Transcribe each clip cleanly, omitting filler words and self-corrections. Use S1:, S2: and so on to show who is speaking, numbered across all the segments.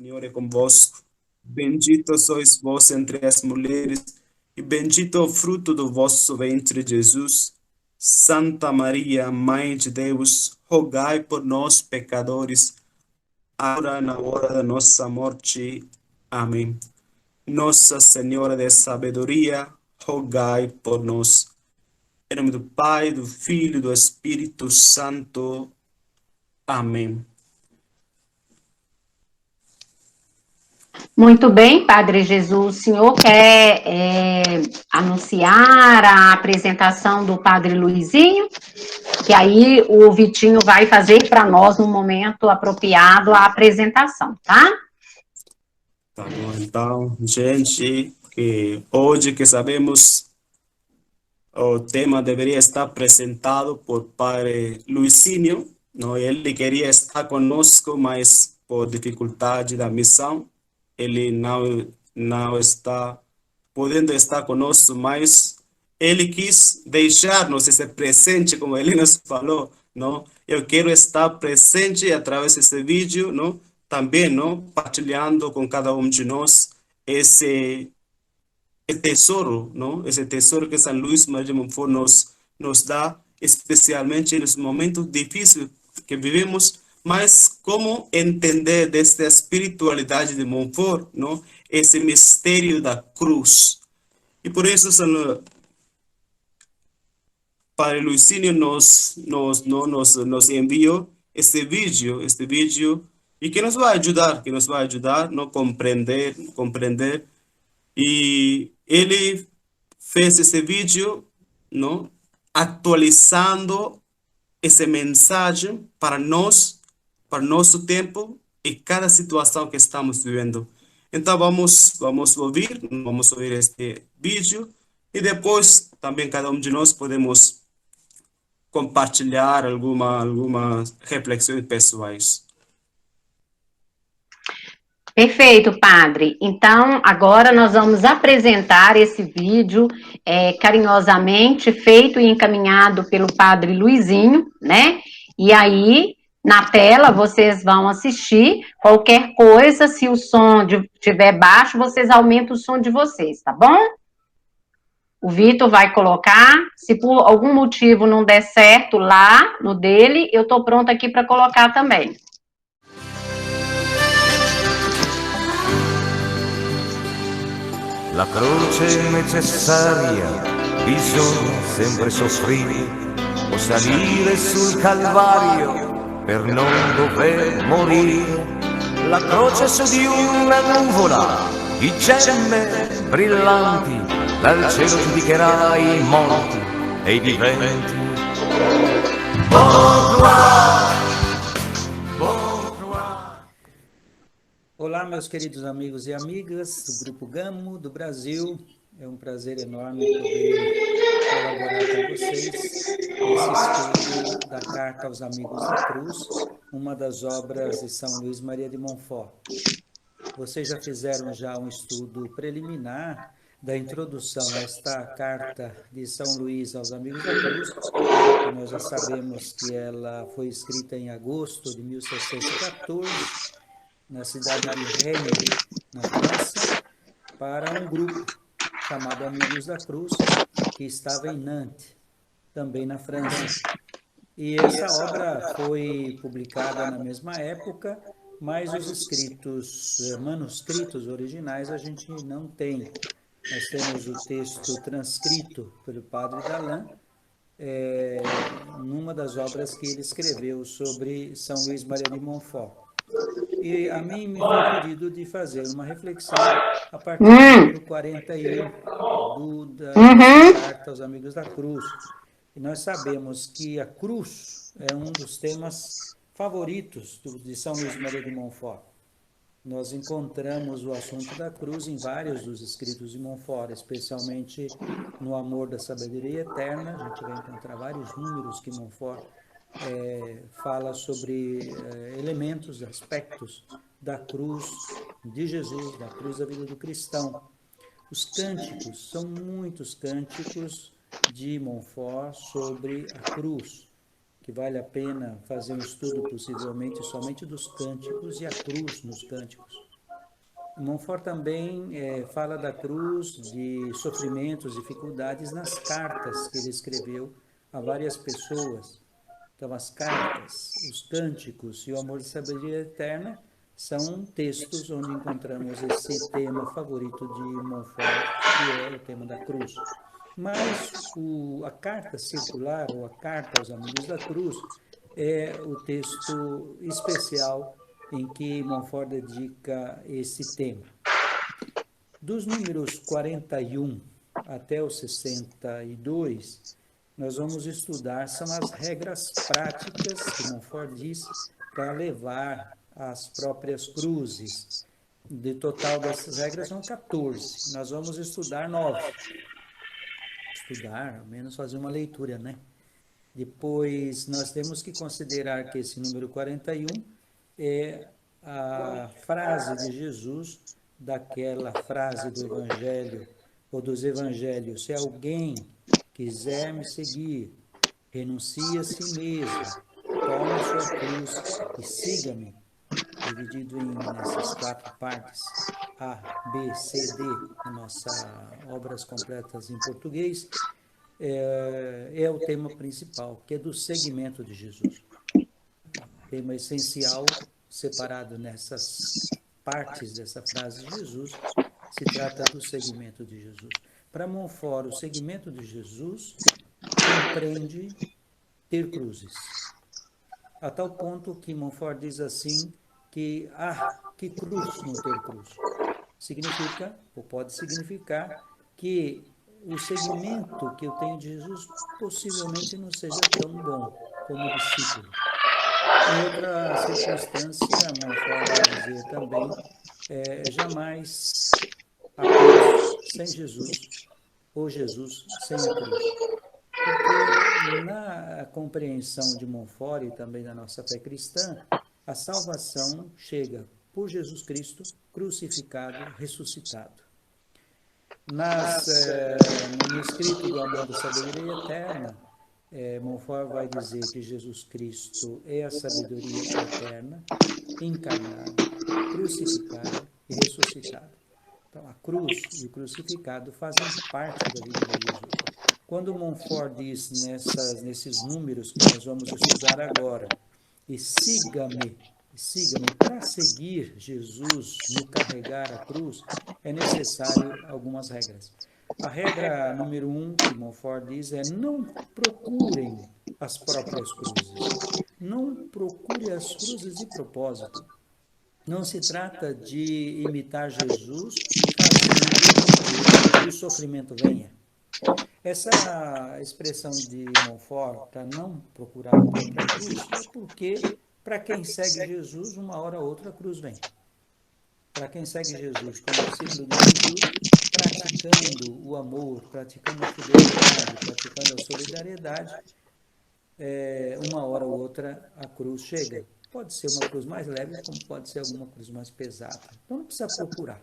S1: Senhor é convosco. Bendito sois vós entre as mulheres, e bendito é o fruto do vosso ventre, Jesus. Santa Maria, Mãe de Deus, rogai por nós, pecadores, agora e na hora da nossa morte. Amém. Nossa Senhora de Sabedoria, rogai por nós. Em nome do Pai, do Filho e do Espírito Santo. Amém.
S2: Muito bem, Padre Jesus, o senhor quer anunciar a apresentação do Padre Luizinho? Que aí o Vitinho vai fazer para nós no momento apropriado a apresentação, tá?
S1: Tá bom, então, gente, que hoje que sabemos o tema deveria estar apresentado por Padre Luizinho, não? Ele queria estar conosco, mas por dificuldade da missão, ele não está podendo estar conosco, mas ele quis deixar-nos esse presente, como ele nos falou, não? Eu quero estar presente através desse vídeo, não? Também, não? Partilhando com cada um de nós esse tesouro, não? Esse tesouro que São Luís Maria de Montfort nos dá, especialmente nos momentos difíceis que vivemos, mas como entender desta espiritualidade de Montfort, não? Esse mistério da cruz. E por isso, São Padre Luizinho nos enviou este vídeo, e que nos vai ajudar a compreender. E ele fez esse vídeo, não? Atualizando essa mensagem para nosso tempo e cada situação que estamos vivendo. Então vamos ouvir este vídeo e depois também cada um de nós podemos compartilhar algumas reflexões pessoais.
S2: Perfeito, Padre. Então, agora nós vamos apresentar esse vídeo carinhosamente feito e encaminhado pelo Padre Luizinho, né? E aí, na tela, vocês vão assistir. Qualquer coisa, se o som estiver baixo, vocês aumentam o som de vocês, tá bom? O Vitor vai colocar. Se por algum motivo não der certo lá no dele, eu tô pronta aqui para colocar também.
S3: La croce è necessaria, bisogna sempre soffrire o salire sul Calvario per non dover morire. La croce su di una nuvola, di gemme brillanti, dal cielo giudicherà i morti e i viventi.
S4: Olá, meus queridos amigos e amigas do Grupo Gamo do Brasil. É um prazer enorme poder colaborar com vocês nesse estudo da Carta aos Amigos da Cruz, uma das obras de São Luís Maria de Montfort. Vocês já fizeram um estudo preliminar da introdução a esta Carta de São Luís aos Amigos da Cruz. E nós já sabemos que ela foi escrita em agosto de 1614, na cidade de Rennes, na França, para um grupo chamado Amigos da Cruz, que estava em Nantes, também na França. E essa obra foi publicada na mesma época, mas os manuscritos originais a gente não tem. Nós temos o texto transcrito pelo Padre Dalan, numa das obras que ele escreveu sobre São Luís Maria de Montfort. E a mim me foi pedido de fazer uma reflexão a partir do número 41 da Carta aos Amigos da Cruz. E nós sabemos que a cruz é um dos temas favoritos de São Luís Maria de Montfort. Nós encontramos o assunto da cruz em vários dos escritos de Montfort, especialmente no Amor da Sabedoria Eterna. A gente vai encontrar vários números que Montfort fala sobre elementos, aspectos da cruz de Jesus, da cruz da vida do cristão. Os cânticos, são muitos cânticos de Montfort sobre a cruz, que vale a pena fazer um estudo possivelmente somente dos cânticos e a cruz nos cânticos. Montfort também fala da cruz, de sofrimentos, dificuldades nas cartas que ele escreveu a várias pessoas. Então, as cartas, os cânticos e o amor de sabedoria eterna são textos onde encontramos esse tema favorito de Montfort, que é o tema da cruz. Mas a carta circular, ou a carta aos amigos da cruz, é o texto especial em que Montfort dedica esse tema. Dos números 41 até o 62, nós vamos estudar, são as regras práticas que Montfort diz para levar as próprias cruzes. De total dessas regras são 14. Nós vamos estudar 9. Estudar, ao menos fazer uma leitura, né? Depois, nós temos que considerar que esse número 41 é a frase de Jesus, daquela frase do Evangelho, ou dos Evangelhos: se alguém quiser me seguir, renuncie a si mesmo, tome a sua cruz e siga-me. Dividido nessas 4 partes, A, B, C, D, na nossa Obras Completas em Português, é o tema principal, que é do seguimento de Jesus. Tema essencial, separado nessas partes dessa frase de Jesus, se trata do seguimento de Jesus. Para Montfort, o seguimento de Jesus compreende ter cruzes. A tal ponto que Montfort diz assim que, que cruz não ter cruz. Significa, ou pode significar, que o seguimento que eu tenho de Jesus possivelmente não seja tão bom como discípulo. Em outra circunstância, Montfort vai dizer também, jamais a cruz sem Jesus, ou Jesus sem a cruz. Porque na compreensão de Montfort e também da nossa fé cristã, a salvação chega por Jesus Cristo crucificado, ressuscitado. No escrito do Amor da Sabedoria Eterna, Montfort vai dizer que Jesus Cristo é a sabedoria eterna, encarnada, crucificada e ressuscitada. Então, a cruz e o crucificado fazem parte da vida de Jesus. Quando Montfort diz nesses números que nós vamos estudar agora, e siga-me, para seguir Jesus no carregar a cruz, é necessário algumas regras. A regra número 1, que Montfort diz, é: não procurem as próprias cruzes. Não procure as cruzes de propósito. Não se trata de imitar Jesus fazendo com que o sofrimento venha. Essa expressão de Montfort, para não procurar a própria cruz, é porque, para quem segue Jesus, uma hora ou outra a cruz vem. Para quem segue Jesus como discípulo de Jesus, praticando o amor, praticando a fidelidade, praticando a solidariedade, uma hora ou outra a cruz chega. Pode ser uma cruz mais leve, como pode ser alguma cruz mais pesada. Então não precisa procurar,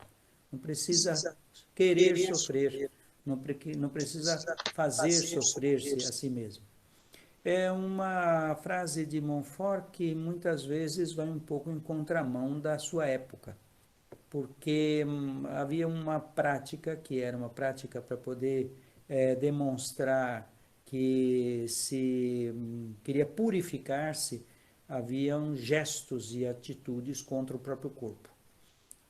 S4: não precisa querer sofrer, não precisa fazer sofrer-se a si mesmo. É uma frase de Montfort que muitas vezes vai um pouco em contramão da sua época, porque havia uma prática que era uma prática para poder demonstrar que se queria purificar-se, haviam gestos e atitudes contra o próprio corpo.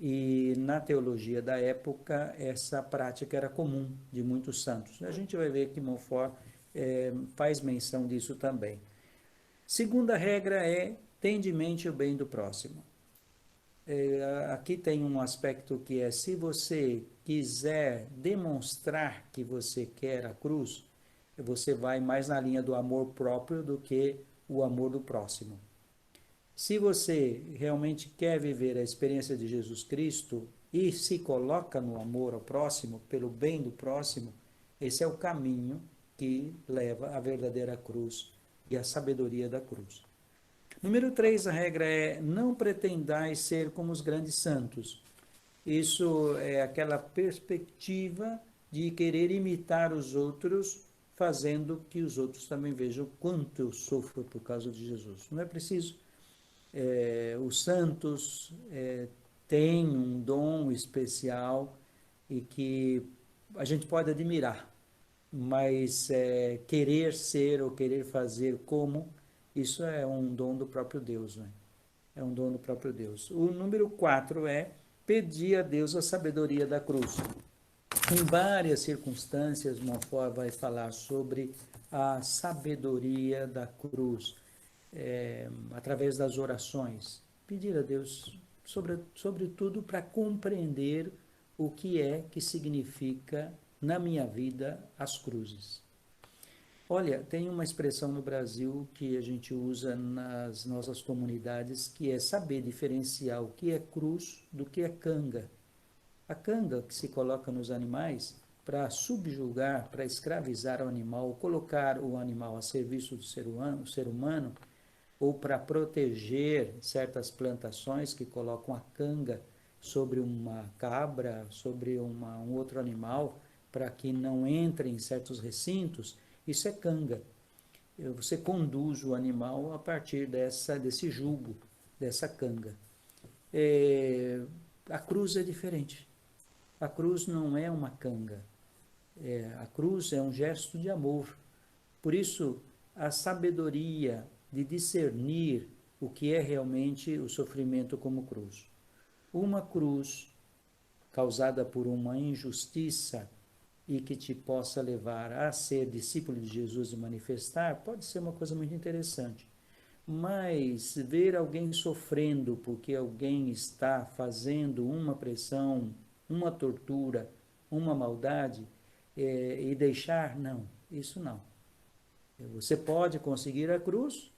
S4: E na teologia da época, essa prática era comum de muitos santos. A gente vai ver que Montfort faz menção disso também. Segunda regra é: tende em mente o bem do próximo. Aqui tem um aspecto que é: se você quiser demonstrar que você quer a cruz, você vai mais na linha do amor próprio do que o amor do próximo. Se você realmente quer viver a experiência de Jesus Cristo e se coloca no amor ao próximo, pelo bem do próximo, esse é o caminho que leva à verdadeira cruz e à sabedoria da cruz. Número 3, a regra é: não pretendais ser como os grandes santos. Isso é aquela perspectiva de querer imitar os outros, fazendo que os outros também vejam o quanto eu sofro por causa de Jesus. Não é preciso. Os santos tem um dom especial e que a gente pode admirar, mas querer ser ou querer fazer como, isso é um dom do próprio Deus, né? É um dom do próprio Deus. O número 4 é pedir a Deus a sabedoria da cruz. Em várias circunstâncias, Montfort vai falar sobre a sabedoria da cruz, através das orações. Pedir a Deus, sobretudo, para compreender o que é que significa na minha vida as cruzes. Olha, tem uma expressão no Brasil que a gente usa nas nossas comunidades, que é saber diferenciar o que é cruz do que é canga. A canga que se coloca nos animais para subjugar, para escravizar o animal, colocar o animal a serviço do ser humano, ou para proteger certas plantações que colocam a canga sobre uma cabra, sobre um outro animal, para que não entre em certos recintos, isso é canga. Você conduz o animal a partir desse jugo, dessa canga. A cruz é diferente. A cruz não é uma canga. A cruz é um gesto de amor. Por isso, a sabedoria de discernir o que é realmente o sofrimento como cruz. Uma cruz causada por uma injustiça e que te possa levar a ser discípulo de Jesus e manifestar, pode ser uma coisa muito interessante. Mas ver alguém sofrendo porque alguém está fazendo uma pressão, uma tortura, uma maldade, e deixar, não, isso não. Você pode conseguir a cruz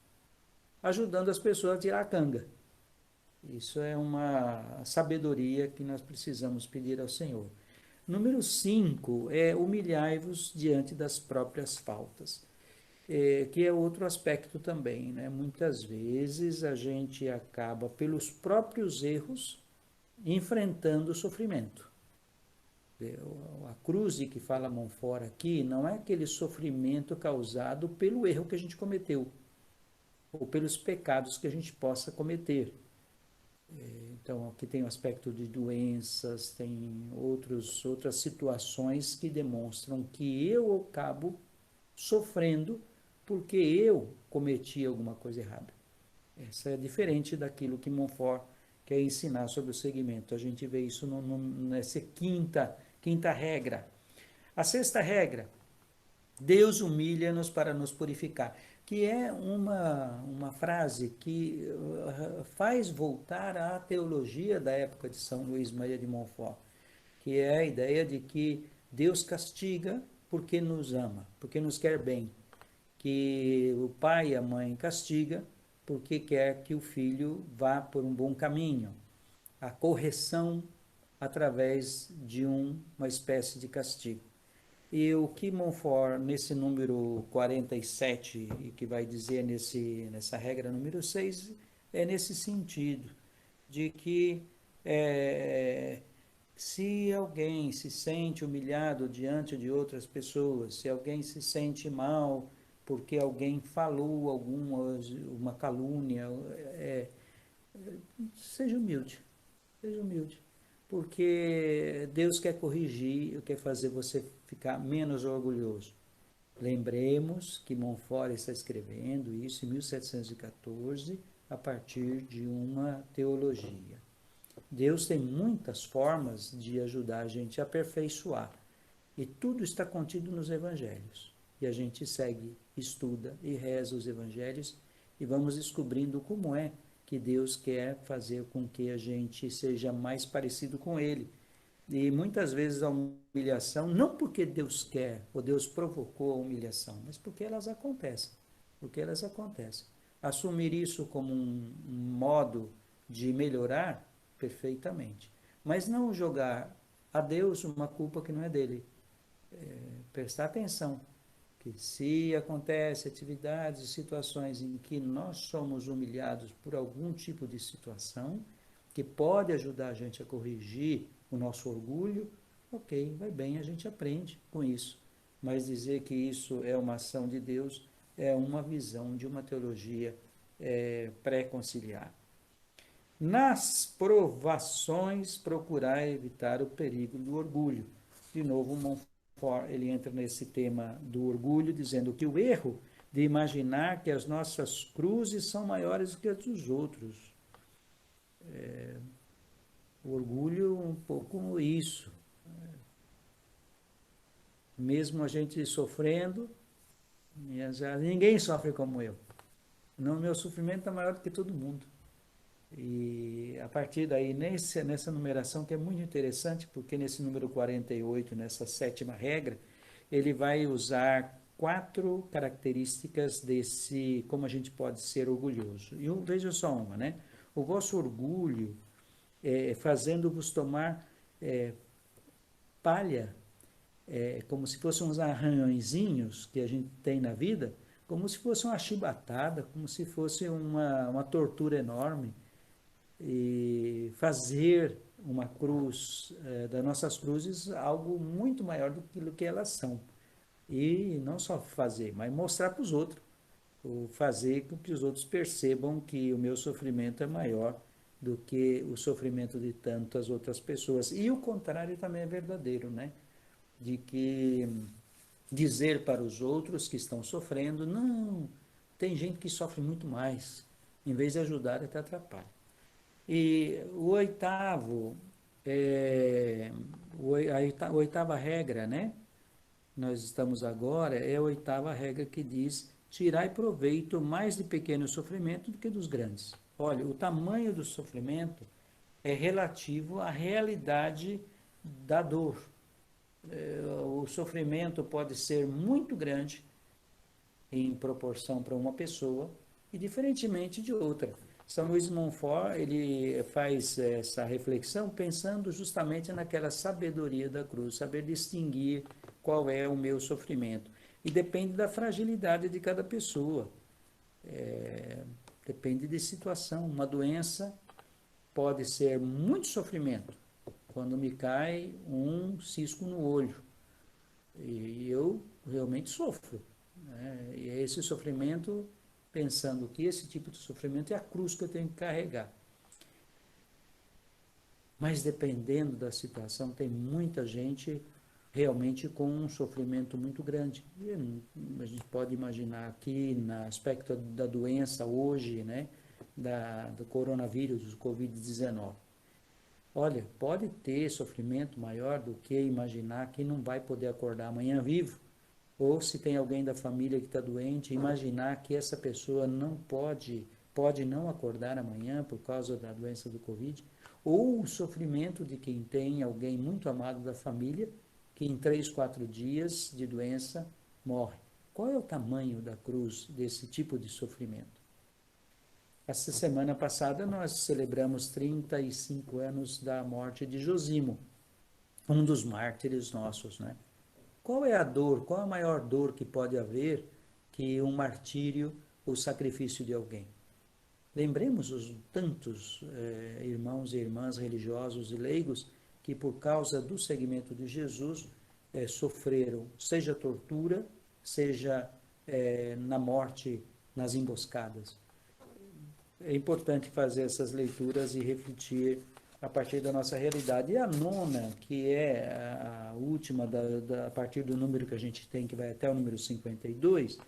S4: ajudando as pessoas a tirar a canga. Isso é uma sabedoria que nós precisamos pedir ao Senhor. Número 5 é humilhai-vos diante das próprias faltas, que é outro aspecto também, né? Muitas vezes a gente acaba, pelos próprios erros, enfrentando o sofrimento. A cruz que fala Montfort aqui não é aquele sofrimento causado pelo erro que a gente cometeu, ou pelos pecados que a gente possa cometer. Então, aqui tem o aspecto de doenças, tem outras situações que demonstram que eu acabo sofrendo porque eu cometi alguma coisa errada. Essa é diferente daquilo que Montfort quer ensinar sobre o segmento. A gente vê isso nessa quinta regra. A sexta regra, Deus humilha-nos para nos purificar, que é uma frase que faz voltar à teologia da época de São Luís Maria de Montfort, que é a ideia de que Deus castiga porque nos ama, porque nos quer bem, que o pai e a mãe castiga porque quer que o filho vá por um bom caminho. A correção através de uma espécie de castigo. E o que Montfort, nesse número 47, e que vai dizer nessa regra número 6, é nesse sentido, de que se alguém se sente humilhado diante de outras pessoas, se alguém se sente mal porque alguém falou uma calúnia, seja humilde, seja humilde. Porque Deus quer corrigir, quer fazer você ficar menos orgulhoso. Lembremos que Montfort está escrevendo isso em 1714, a partir de uma teologia. Deus tem muitas formas de ajudar a gente a aperfeiçoar. E tudo está contido nos evangelhos. E a gente segue, estuda e reza os evangelhos e vamos descobrindo como é que Deus quer fazer com que a gente seja mais parecido com Ele. E muitas vezes a humilhação, não porque Deus quer ou Deus provocou a humilhação, mas porque elas acontecem. Porque elas acontecem. Assumir isso como um modo de melhorar, perfeitamente. Mas não jogar a Deus uma culpa que não é dele. Prestar atenção que se acontece atividades e situações em que nós somos humilhados por algum tipo de situação, que pode ajudar a gente a corrigir o nosso orgulho, ok, vai bem, a gente aprende com isso. Mas dizer que isso é uma ação de Deus é uma visão de uma teologia pré-conciliar. Nas provações, procurar evitar o perigo do orgulho. De novo, Montfort, ele entra nesse tema do orgulho, dizendo que o erro de imaginar que as nossas cruzes são maiores do que as dos outros. O orgulho, um pouco isso. Mesmo a gente sofrendo, ninguém sofre como eu. Não, meu sofrimento é maior do que todo mundo. E a partir daí, nessa numeração, que é muito interessante, porque nesse número 48, nessa sétima regra, ele vai usar 4 características desse, como a gente pode ser orgulhoso. E veja só uma, né? O vosso orgulho, fazendo-vos tomar palha, como se fossem uns arranhõezinhos que a gente tem na vida, como se fosse uma chibatada, como se fosse uma tortura enorme, e fazer uma cruz, das nossas cruzes, algo muito maior do que elas são. E não só fazer, mas mostrar para os outros, fazer com que os outros percebam que o meu sofrimento é maior do que o sofrimento de tantas outras pessoas. E o contrário também é verdadeiro, né? De que dizer para os outros que estão sofrendo, não, tem gente que sofre muito mais, em vez de ajudar, até atrapalha. E o oitavo, a oitava regra, né? Nós estamos agora, é a oitava regra que diz: tirai proveito mais de pequeno sofrimento do que dos grandes. Olha, o tamanho do sofrimento é relativo à realidade da dor. O sofrimento pode ser muito grande em proporção para uma pessoa e diferentemente de outra. São Luís de Montfort, ele faz essa reflexão pensando justamente naquela sabedoria da cruz, saber distinguir qual é o meu sofrimento. E depende da fragilidade de cada pessoa. Depende de situação. Uma doença pode ser muito sofrimento, quando me cai um cisco no olho. E eu realmente sofro. Né? E é esse sofrimento, pensando que esse tipo de sofrimento é a cruz que eu tenho que carregar. Mas dependendo da situação, tem muita gente realmente com um sofrimento muito grande. E a gente pode imaginar aqui, no aspecto da doença hoje, né, do coronavírus, do Covid-19. Olha, pode ter sofrimento maior do que imaginar que não vai poder acordar amanhã vivo. Ou se tem alguém da família que está doente, imaginar que essa pessoa não pode não acordar amanhã por causa da doença do Covid. Ou o sofrimento de quem tem alguém muito amado da família, que em 3, 4 dias de doença morre. Qual é o tamanho da cruz desse tipo de sofrimento? Essa semana passada nós celebramos 35 anos da morte de Josimo, um dos mártires nossos, né? Qual é a dor, qual a maior dor que pode haver que um martírio ou sacrifício de alguém? Lembremos os tantos irmãos e irmãs religiosos e leigos que por causa do seguimento de Jesus sofreram, seja tortura, seja na morte, nas emboscadas. É importante fazer essas leituras e refletir a partir da nossa realidade. E a nona, que é a última, a partir do número que a gente tem, que vai até o número 52,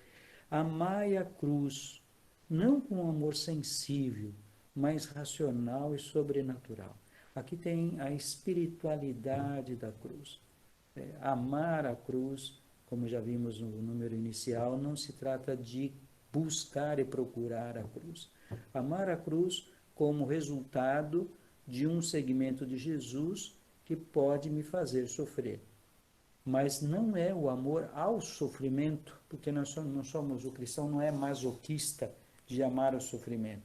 S4: amai a cruz, não com um amor sensível, mas racional e sobrenatural. Aqui tem a espiritualidade da cruz. Amar a cruz, como já vimos no número inicial, não se trata de buscar e procurar a cruz. Amar a cruz como resultado de um segmento de Jesus que pode me fazer sofrer. Mas não é o amor ao sofrimento, porque o cristão não é masoquista de amar o sofrimento.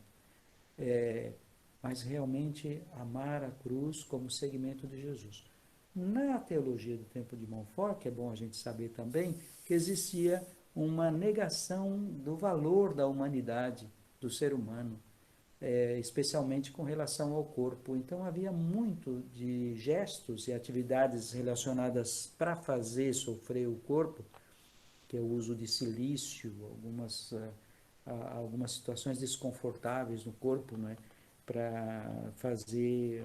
S4: Mas realmente amar a cruz como segmento de Jesus. Na teologia do tempo de Montfort, que é bom a gente saber também, que existia uma negação do valor da humanidade, do ser humano, especialmente com relação ao corpo. Então havia muito de gestos e atividades relacionadas para fazer sofrer o corpo, que é o uso de silício, algumas situações desconfortáveis no corpo, né? fazer,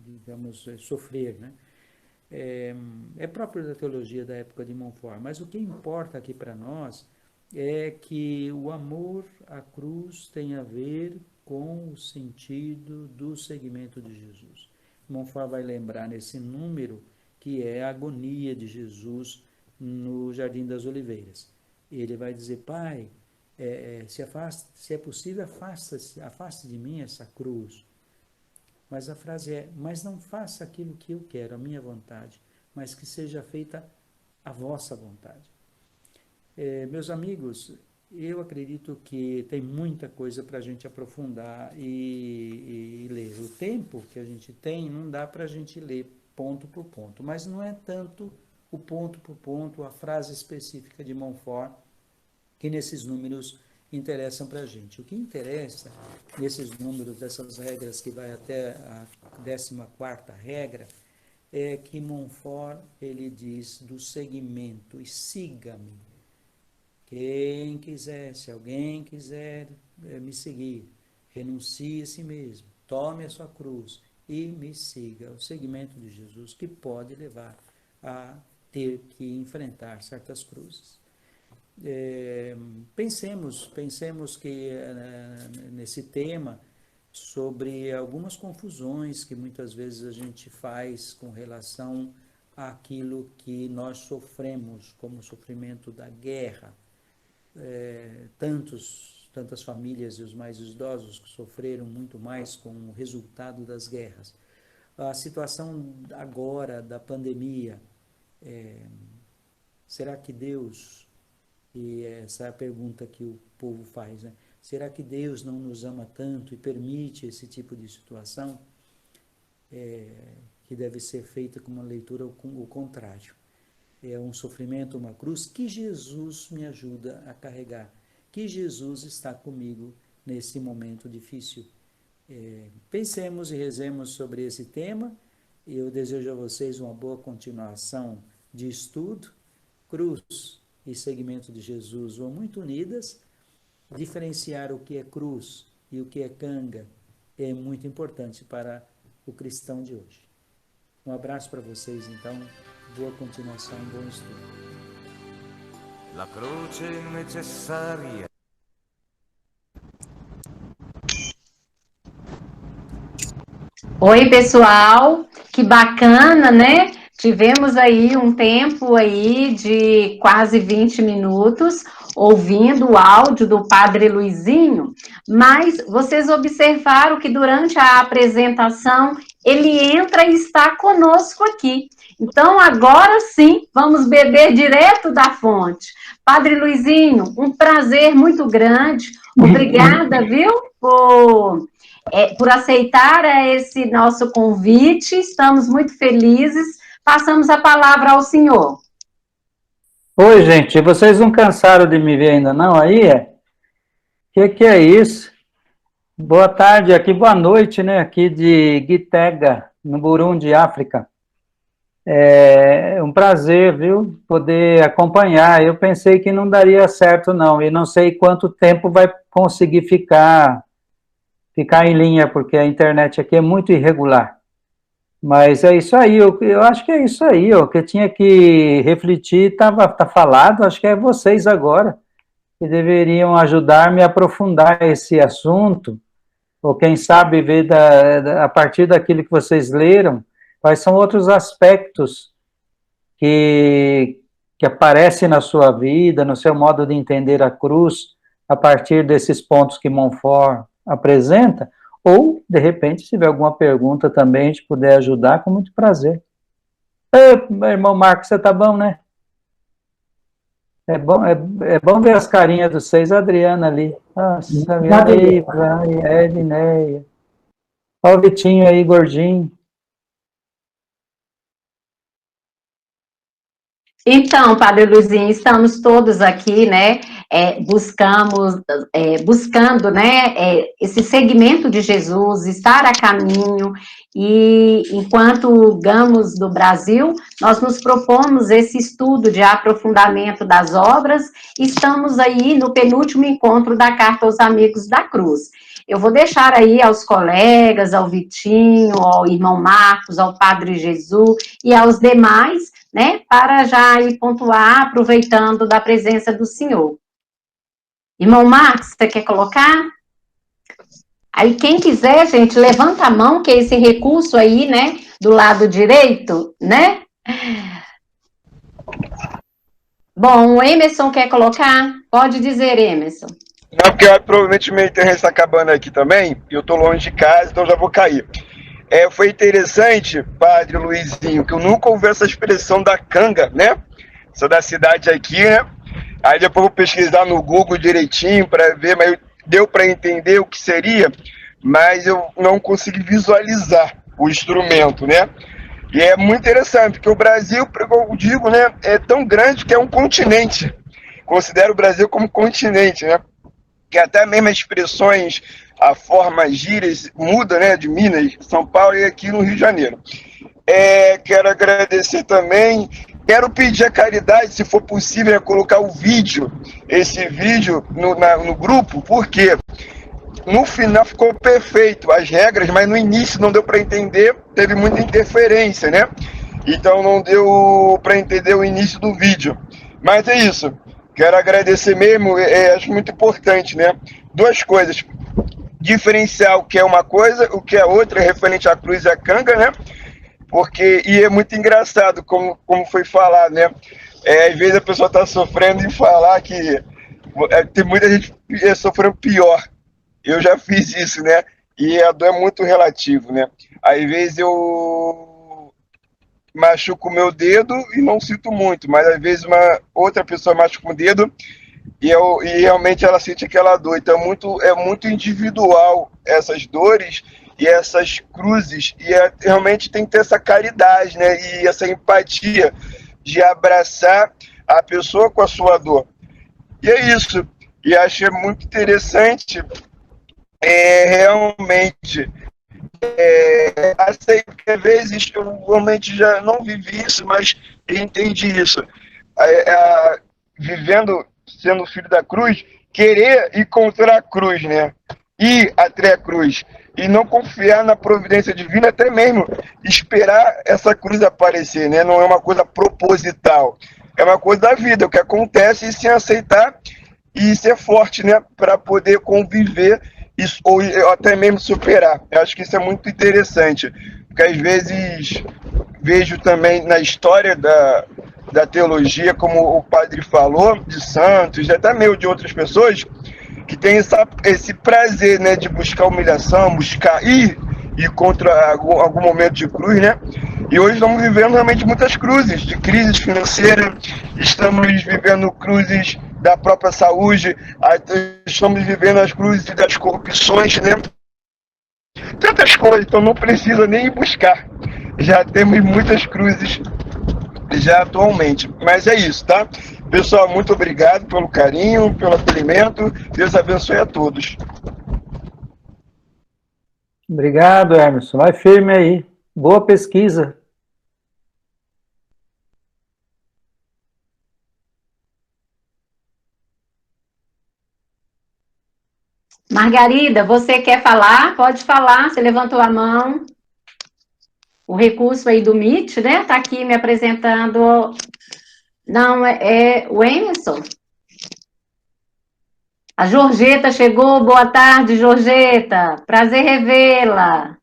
S4: digamos, sofrer, né? É próprio da teologia da época de Montfort, mas o que importa aqui para nós é que o amor à cruz tem a ver com o sentido do seguimento de Jesus. Montfort vai lembrar nesse número que é a agonia de Jesus no Jardim das Oliveiras. Ele vai dizer: Pai, se é possível, afaste de mim essa cruz. Mas a frase é: mas não faça aquilo que eu quero, a minha vontade, mas que seja feita a vossa vontade. Meus amigos, eu acredito que tem muita coisa para a gente aprofundar e ler. O tempo que a gente tem não dá para a gente ler ponto por ponto, mas não é tanto o ponto por ponto, a frase específica de Montfort, que nesses números interessam para a gente. O que interessa nesses números, dessas regras que vai até a 14ª regra, é que Montfort, ele diz do seguimento: e siga-me. Quem quiser, se alguém quiser me seguir, renuncie a si mesmo, tome a sua cruz e me siga. O seguimento de Jesus que pode levar a ter que enfrentar certas cruzes. Pensemos que nesse tema, sobre algumas confusões que muitas vezes a gente faz com relação àquilo que nós sofremos, como o sofrimento da guerra. Tantas famílias e os mais idosos que sofreram muito mais com o resultado das guerras. A situação agora da pandemia, será que Deus, e essa é a pergunta que o povo faz, né? Será que Deus não nos ama tanto e permite esse tipo de situação? Que deve ser feita com uma leitura o contrário. É um sofrimento, uma cruz que Jesus me ajuda a carregar, que Jesus está comigo nesse momento difícil. Pensemos e rezemos sobre esse tema. Eu desejo a vocês uma boa continuação de estudo. Cruz e seguimento de Jesus vão muito unidas. Diferenciar o que é cruz e o que é canga é muito importante para o cristão de hoje. Um abraço para vocês, então. Boa continuação, bom estudo.
S3: La croce necessaria.
S2: Oi, pessoal, que bacana, né? Tivemos aí um tempo aí de quase 20 minutos ouvindo o áudio do Padre Luizinho, mas vocês observaram que durante a apresentação ele entra e está conosco aqui. Então, agora sim, vamos beber direto da fonte. Padre Luizinho, um prazer muito grande. Obrigada, viu, por aceitar esse nosso convite. Estamos muito felizes. Passamos a palavra ao senhor.
S5: Oi, gente. Vocês não cansaram de me ver ainda não aí? Que é isso? Boa tarde aqui, boa noite, né? Aqui de Gitega, no Burundi, África. É um prazer, viu? Poder acompanhar. Eu pensei que não daria certo, não. E não sei quanto tempo vai conseguir ficar em linha, porque a internet aqui é muito irregular. Mas é isso aí, eu acho que é isso aí, o que eu tinha que refletir tá falado, acho que é vocês agora que deveriam ajudar-me a aprofundar esse assunto, ou quem sabe ver a partir daquilo que vocês leram, quais são outros aspectos que aparecem na sua vida, no seu modo de entender a cruz, a partir desses pontos que Montfort apresenta, ou, de repente, se tiver alguma pergunta também, a gente puder ajudar, com muito prazer. Meu irmão Marcos, você tá bom, né? É bom ver as carinhas dos seis, a Adriana ali. Nossa, minha Iva, Edneia. Olha o Vitinho aí, gordinho.
S2: Então, Padre Luizinho, estamos todos aqui, né, buscando, né, esse segmento de Jesus, estar a caminho, e enquanto Gamos do Brasil, nós nos propomos esse estudo de aprofundamento das obras, estamos aí no penúltimo encontro da Carta aos Amigos da Cruz. Eu vou deixar aí aos colegas, ao Vitinho, ao irmão Marcos, ao Padre Jesus e aos demais, né, para já ir pontuar, aproveitando da presença do Senhor. Irmão Marcos, você quer colocar? Aí quem quiser, gente, levanta a mão, que é esse recurso aí, né, do lado direito, né? Bom, o Emerson quer colocar? Pode dizer, Emerson.
S6: Não, porque provavelmente minha internet está acabando aqui também, e eu estou longe de casa, então já vou cair. Foi interessante, Padre Luizinho, que eu nunca ouvi essa expressão da canga, né? Sou da cidade aqui, né? Aí depois vou pesquisar no Google direitinho para ver, mas deu para entender o que seria, mas eu não consegui visualizar o instrumento, né? E é muito interessante, porque o Brasil, eu digo, né, é tão grande que é um continente. Considero o Brasil como continente, né? Que até mesmo as expressões, a forma, gírias, muda, né, de Minas, São Paulo e aqui no Rio de Janeiro. Quero agradecer também, quero pedir a caridade, se for possível, colocar o vídeo, esse vídeo no grupo, porque no final ficou perfeito as regras, mas no início não deu para entender, teve muita interferência, né? Então não deu para entender o início do vídeo. Mas é isso. Quero agradecer mesmo, acho muito importante, né? Duas coisas. Diferenciar o que é uma coisa, o que é outra, referente à cruz e à canga, né? E é muito engraçado, como foi falado, né? Às vezes a pessoa está sofrendo e falar que tem muita gente sofrendo pior. Eu já fiz isso, né? E a dor é muito relativo, né? Às vezes eu machuco o meu dedo e não sinto muito, mas às vezes uma outra pessoa machuca o dedo e realmente ela sente aquela dor. Então é muito individual essas dores e essas cruzes, e realmente tem que ter essa caridade, né? E essa empatia de abraçar a pessoa com a sua dor. E é isso. E achei muito interessante realmente aceito que às vezes eu realmente já não vivi isso, mas entendi isso. Vivendo, sendo filho da cruz, querer ir contra a cruz, né? Ir até a cruz. E não confiar na providência divina, até mesmo esperar essa cruz aparecer, né? Não é uma coisa proposital. É uma coisa da vida, o que acontece, e se aceitar e ser forte, né? Para poder conviver isso, ou até mesmo superar. Eu acho que isso é muito interessante, porque às vezes vejo também na história da teologia, como o padre falou, de santos, até meio de outras pessoas, que tem esse prazer, né, de buscar humilhação, buscar ir contra algum momento de cruz, né? E hoje estamos vivendo realmente muitas cruzes, de crise financeira, estamos vivendo cruzes da própria saúde, estamos vivendo as cruzes das corrupções, né? Tantas coisas, então não precisa nem ir buscar. Já temos muitas cruzes já atualmente. Mas é isso, tá? Pessoal, muito obrigado pelo carinho, pelo acolhimento. Deus abençoe a todos.
S5: Obrigado, Emerson. Vai firme aí. Boa pesquisa.
S2: Margarida, você quer falar? Pode falar, você levantou a mão. O recurso aí do Meet, né? Tá aqui me apresentando. Não, é o Emerson. A Georgeta chegou. Boa tarde, Georgeta. Prazer revê-la.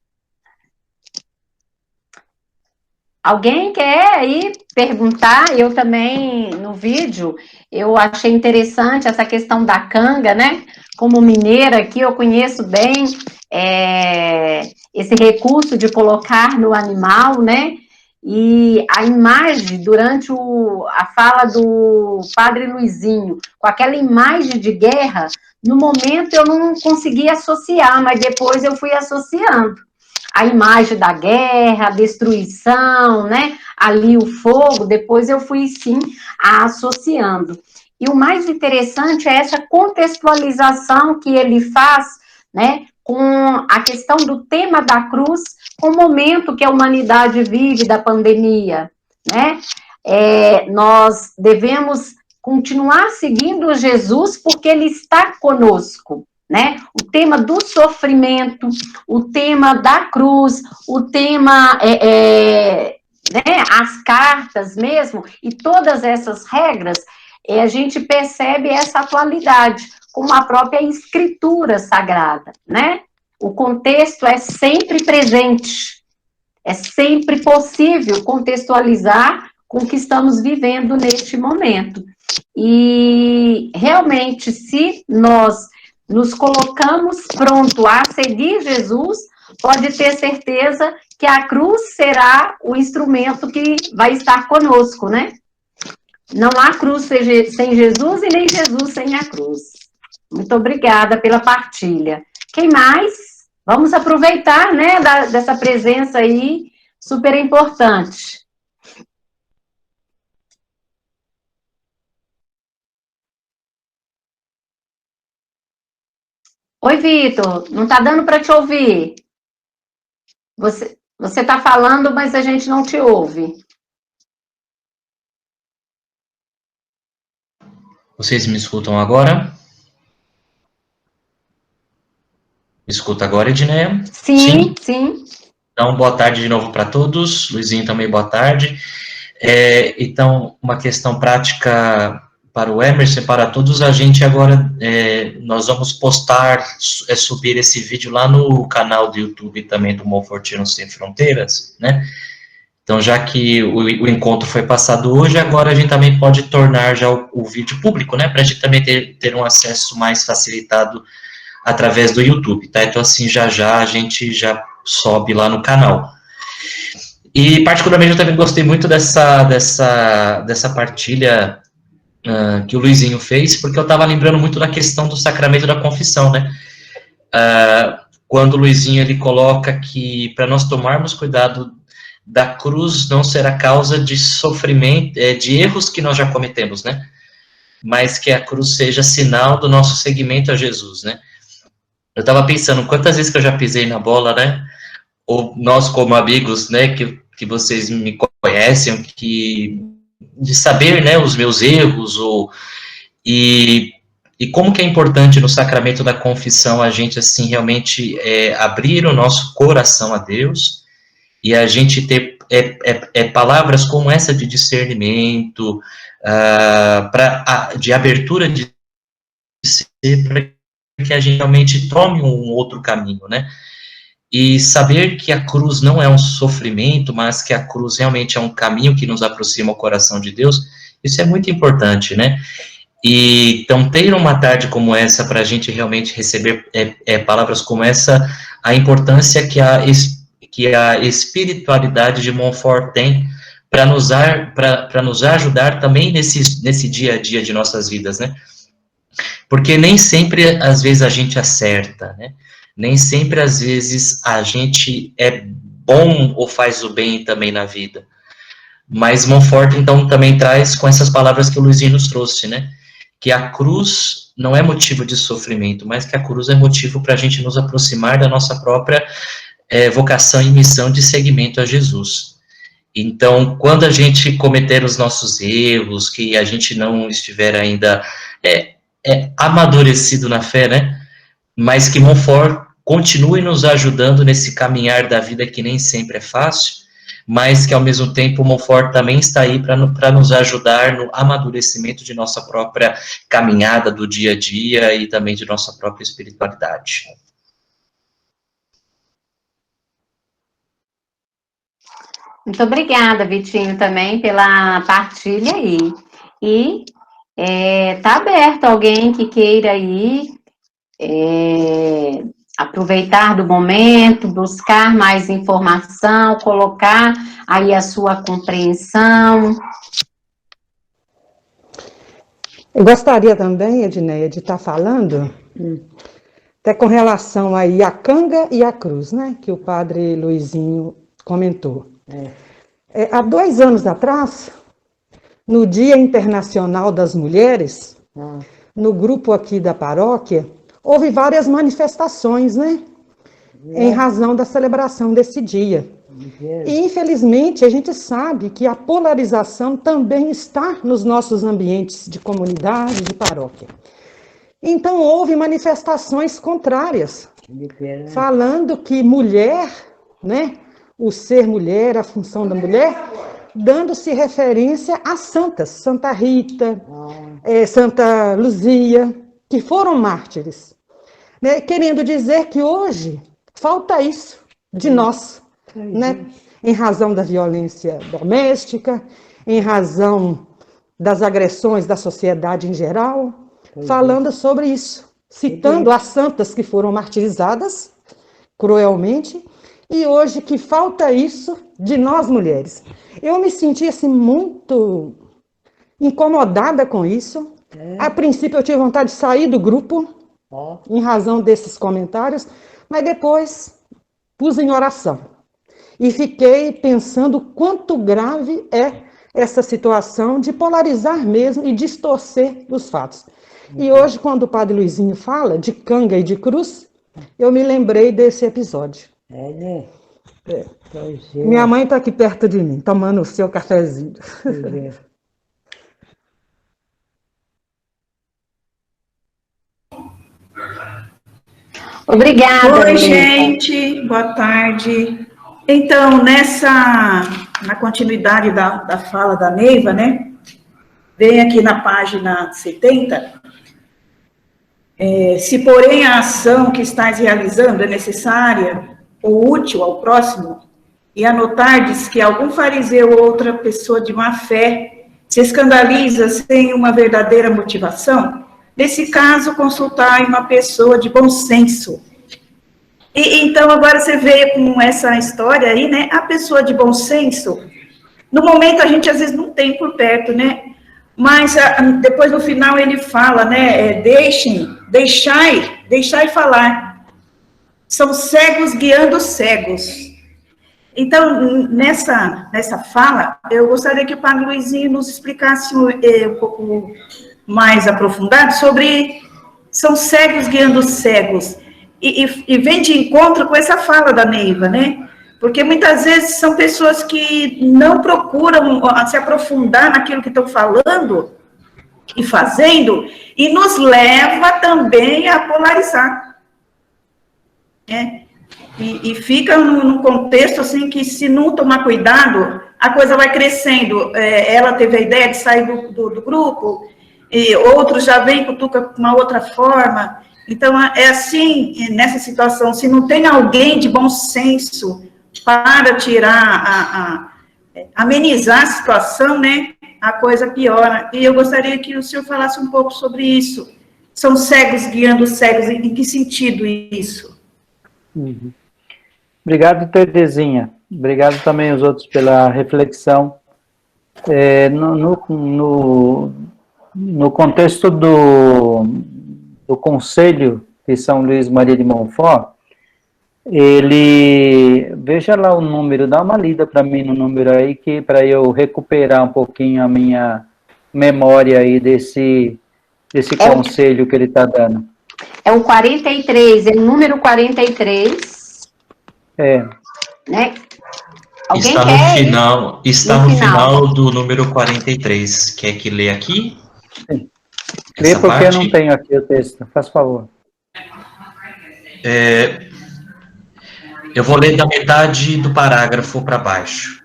S2: Alguém quer aí perguntar? Eu também, no vídeo, eu achei interessante essa questão da canga, né? Como mineira aqui, eu conheço bem esse recurso de colocar no animal, né? E a imagem, durante a fala do Padre Luizinho, com aquela imagem de guerra, no momento eu não consegui associar, mas depois eu fui associando. A imagem da guerra, a destruição, né? Ali o fogo, depois eu fui, sim, associando. E o mais interessante é essa contextualização que ele faz, né? Com a questão do tema da cruz, com o momento que a humanidade vive da pandemia, né? Nós devemos continuar seguindo Jesus porque ele está conosco, né? O tema do sofrimento, o tema da cruz, o tema, né, as cartas mesmo, e todas essas regras, a gente percebe essa atualidade, como a própria escritura sagrada, né? O contexto é sempre presente, é sempre possível contextualizar com o que estamos vivendo neste momento. E realmente, se nós nos colocamos pronto a seguir Jesus, pode ter certeza que a cruz será o instrumento que vai estar conosco, né? Não há cruz sem Jesus e nem Jesus sem a cruz. Muito obrigada pela partilha. Quem mais? Vamos aproveitar, né, dessa presença aí, super importante. Oi, Vitor, não está dando para te ouvir. Você está falando, mas a gente não te ouve.
S7: Vocês me escutam agora? Me escuta agora, Edneia?
S2: Sim, sim.
S7: Então, boa tarde de novo para todos. Luizinho também, boa tarde. Então, uma questão prática para o Emerson, para todos, a gente agora, nós vamos postar, subir esse vídeo lá no canal do YouTube também do Monfortino Sem Fronteiras, né? Então, já que o encontro foi passado hoje, agora a gente também pode tornar já o vídeo público, né? Para a gente também ter um acesso mais facilitado através do YouTube, tá? Então, assim, já a gente já sobe lá no canal. E, particularmente, eu também gostei muito dessa partilha que o Luizinho fez, porque eu estava lembrando muito da questão do sacramento da confissão, né? Quando o Luizinho, ele coloca que, para nós tomarmos cuidado da cruz não ser a causa de sofrimento, de erros que nós já cometemos, né? Mas que a cruz seja sinal do nosso seguimento a Jesus, né? Eu estava pensando, quantas vezes que eu já pisei na bola, né? Ou nós como amigos, né, que vocês me conhecem, de saber, né, os meus erros, e como que é importante no sacramento da confissão a gente, assim, realmente abrir o nosso coração a Deus, e a gente ter palavras como essa de discernimento, de abertura de ser, para que a gente realmente tome um outro caminho, né? E saber que a cruz não é um sofrimento, mas que a cruz realmente é um caminho que nos aproxima ao coração de Deus, isso é muito importante, né? E então, ter uma tarde como essa, para a gente realmente receber palavras como essa, a importância que a espiritualidade de Montfort tem para nos ajudar também nesse dia a dia de nossas vidas, né? Porque nem sempre, às vezes, a gente acerta, né? Nem sempre, às vezes, a gente é bom ou faz o bem também na vida. Mas Montfort, então, também traz com essas palavras que o Luizinho nos trouxe, né? Que a cruz não é motivo de sofrimento, mas que a cruz é motivo para a gente nos aproximar da nossa própria vocação e missão de seguimento a Jesus. Então, quando a gente cometer os nossos erros, que a gente não estiver ainda amadurecido na fé, né? Mas que Montfort continue nos ajudando nesse caminhar da vida que nem sempre é fácil, mas que ao mesmo tempo Montfort também está aí para nos ajudar no amadurecimento de nossa própria caminhada do dia a dia e também de nossa própria espiritualidade.
S2: Muito obrigada, Vitinho, também pela partilha aí. E tá aberto alguém que queira aí aproveitar do momento, buscar mais informação, colocar aí a sua compreensão.
S8: Eu gostaria também, Edneia, de estar falando até com relação aí à canga e à cruz, né, que o padre Luizinho comentou. Há 2 anos atrás, no Dia Internacional das Mulheres, no grupo aqui da paróquia, houve várias manifestações, né? Em razão da celebração desse dia. E, infelizmente, a gente sabe que a polarização também está nos nossos ambientes de comunidade, de paróquia. Então houve manifestações contrárias, falando que mulher, né, o ser mulher, a função da mulher, dando-se referência a santas, Santa Rita, Santa Luzia, que foram mártires, né, querendo dizer que hoje falta isso de nós, né, em razão da violência doméstica, em razão das agressões da sociedade em geral, falando sobre isso, citando as santas que foram martirizadas cruelmente, e hoje que falta isso de nós mulheres. Eu me senti assim muito incomodada com isso. A princípio eu tive vontade de sair do grupo, em razão desses comentários, mas depois pus em oração. E fiquei pensando quanto grave é essa situação de polarizar mesmo e distorcer os fatos. E hoje, quando o padre Luizinho fala de canga e de cruz, eu me lembrei desse episódio. Minha mãe está aqui perto de mim, tomando o seu cafezinho.
S2: Obrigada.
S9: Oi, gente, boa tarde. Então, na continuidade da fala da Neiva, né, vem aqui na página 70, se porém a ação que estás realizando é necessária ou útil ao próximo, e anotardes que algum fariseu ou outra pessoa de má fé se escandaliza sem uma verdadeira motivação, nesse caso, consultai uma pessoa de bom senso. E então, agora você veio com essa história aí, né? A pessoa de bom senso, no momento a gente às vezes não tem por perto, né? Mas depois no final ele fala, né? Deixai falar. São cegos guiando cegos. Então, nessa fala, eu gostaria que o padre Luizinho nos explicasse um pouco mais aprofundado sobre são cegos guiando cegos. E vem de encontro com essa fala da Neiva, né? Porque muitas vezes são pessoas que não procuram se aprofundar naquilo que estão falando e fazendo, e nos leva também a polarizar. Né? E fica num contexto assim que, se não tomar cuidado, a coisa vai crescendo. Ela teve a ideia de sair do grupo, e outros já vêm cutuca com uma outra forma. Então, é assim, nessa situação, se não tem alguém de bom senso para tirar, amenizar a situação, né, a coisa piora. E eu gostaria que o senhor falasse um pouco sobre isso. São cegos guiando cegos, em que sentido isso?
S5: Obrigado, Terezinha. Obrigado também aos outros pela reflexão. No contexto do Conselho de São Luís Maria de Montfort, veja lá o número, dá uma lida para mim no número aí, que para eu recuperar um pouquinho a minha memória aí desse conselho que ele está dando.
S2: É o 43, é o número 43. Né? Alguém
S7: está no final do número 43. Quer que lê aqui?
S5: Sim. Lê porque parte? Eu não tenho aqui o texto, faz favor.
S7: Eu vou ler da metade do parágrafo para baixo.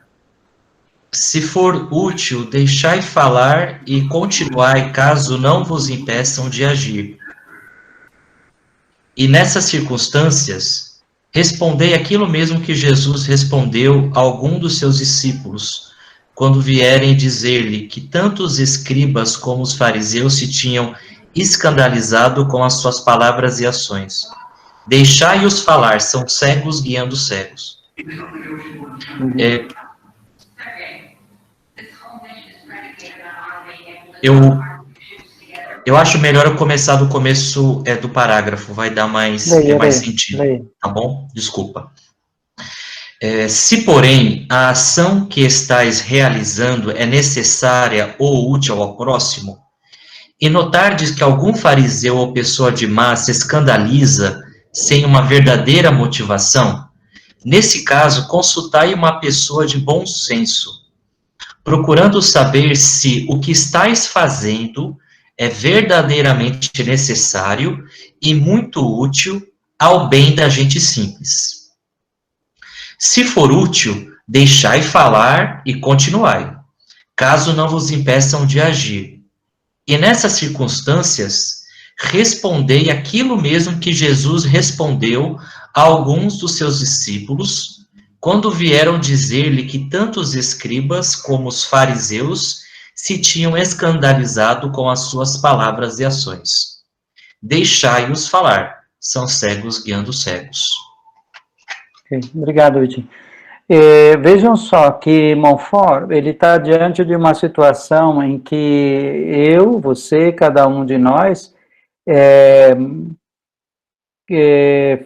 S7: Se for útil, deixai falar e continuai, caso não vos impeçam de agir. E nessas circunstâncias, respondei aquilo mesmo que Jesus respondeu a algum dos seus discípulos, quando vierem dizer-lhe que tanto os escribas como os fariseus se tinham escandalizado com as suas palavras e ações. Deixai-os falar, são cegos guiando cegos. Eu acho melhor eu começar do começo do parágrafo, vai dar mais sentido, tá bom? Desculpa. Se, porém, a ação que estais realizando é necessária ou útil ao próximo, e notardes que algum fariseu ou pessoa de má se escandaliza sem uma verdadeira motivação, nesse caso, consultai uma pessoa de bom senso, procurando saber se o que estais fazendo é verdadeiramente necessário e muito útil ao bem da gente simples. Se for útil, deixai falar e continuai, caso não vos impeçam de agir. E nessas circunstâncias, respondei aquilo mesmo que Jesus respondeu a alguns dos seus discípulos, quando vieram dizer-lhe que tanto os escribas como os fariseus se tinham escandalizado com as suas palavras e ações. Deixai-os falar, são cegos guiando cegos.
S5: Okay. Obrigado, Edinho. Vejam só que Montfort, ele está diante de uma situação em que eu, você, cada um de nós,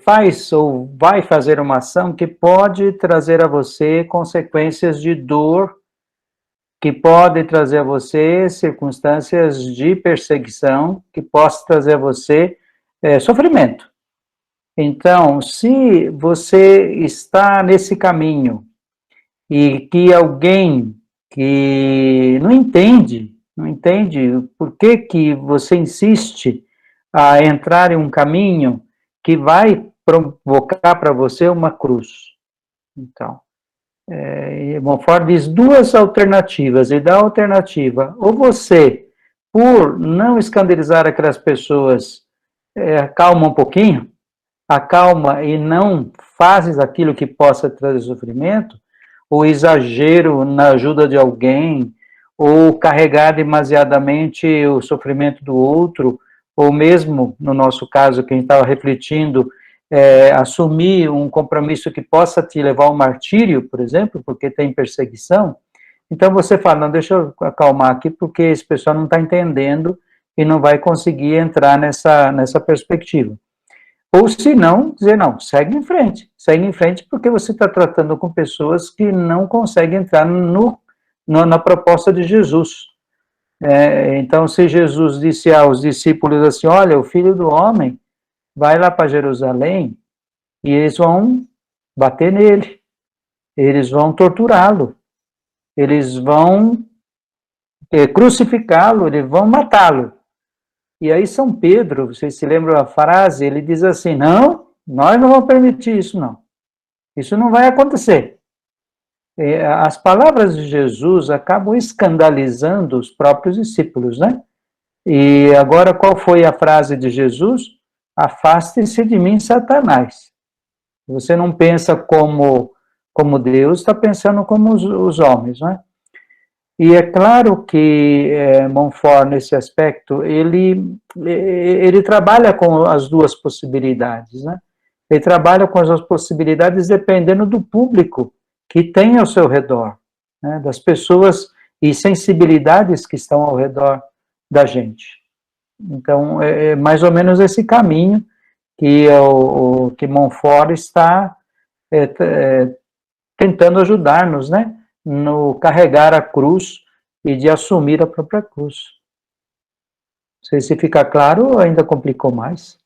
S5: faz ou vai fazer uma ação que pode trazer a você consequências de dor, que pode trazer a você circunstâncias de perseguição, que possa trazer a você sofrimento. Então, se você está nesse caminho e que alguém que não entende por que você insiste a entrar em um caminho que vai provocar para você uma cruz. Então, Montfort diz duas alternativas, e dá a alternativa, ou você, por não escandalizar aquelas pessoas, acalma um pouquinho, acalma e não fazes aquilo que possa trazer sofrimento, ou exagero na ajuda de alguém, ou carregar demasiadamente o sofrimento do outro, ou mesmo, no nosso caso, quem estava refletindo, assumir um compromisso que possa te levar ao martírio, por exemplo, porque tem perseguição, então você fala, não, deixa eu acalmar aqui, porque esse pessoal não está entendendo e não vai conseguir entrar nessa perspectiva. Ou se não, dizer, não, segue em frente, porque você está tratando com pessoas que não conseguem entrar na proposta de Jesus. Então, se Jesus disse aos discípulos assim, olha, o Filho do Homem vai lá para Jerusalém e eles vão bater nele, eles vão torturá-lo, eles vão crucificá-lo, eles vão matá-lo. E aí São Pedro, vocês se lembram a frase, ele diz assim, não, nós não vamos permitir isso, não. Isso não vai acontecer. As palavras de Jesus acabam escandalizando os próprios discípulos, né? E agora, qual foi a frase de Jesus? Afaste-se de mim, Satanás. Você não pensa como Deus, está pensando como os homens, né? E é claro que Montfort, nesse aspecto, ele trabalha com as duas possibilidades, né? Ele trabalha com as duas possibilidades dependendo do público que tem ao seu redor, né? Das pessoas e sensibilidades que estão ao redor da gente. Então, é mais ou menos esse caminho que Montfort está tentando ajudar-nos, né? No carregar a cruz e de assumir a própria cruz. Não sei se fica claro ou ainda complicou mais.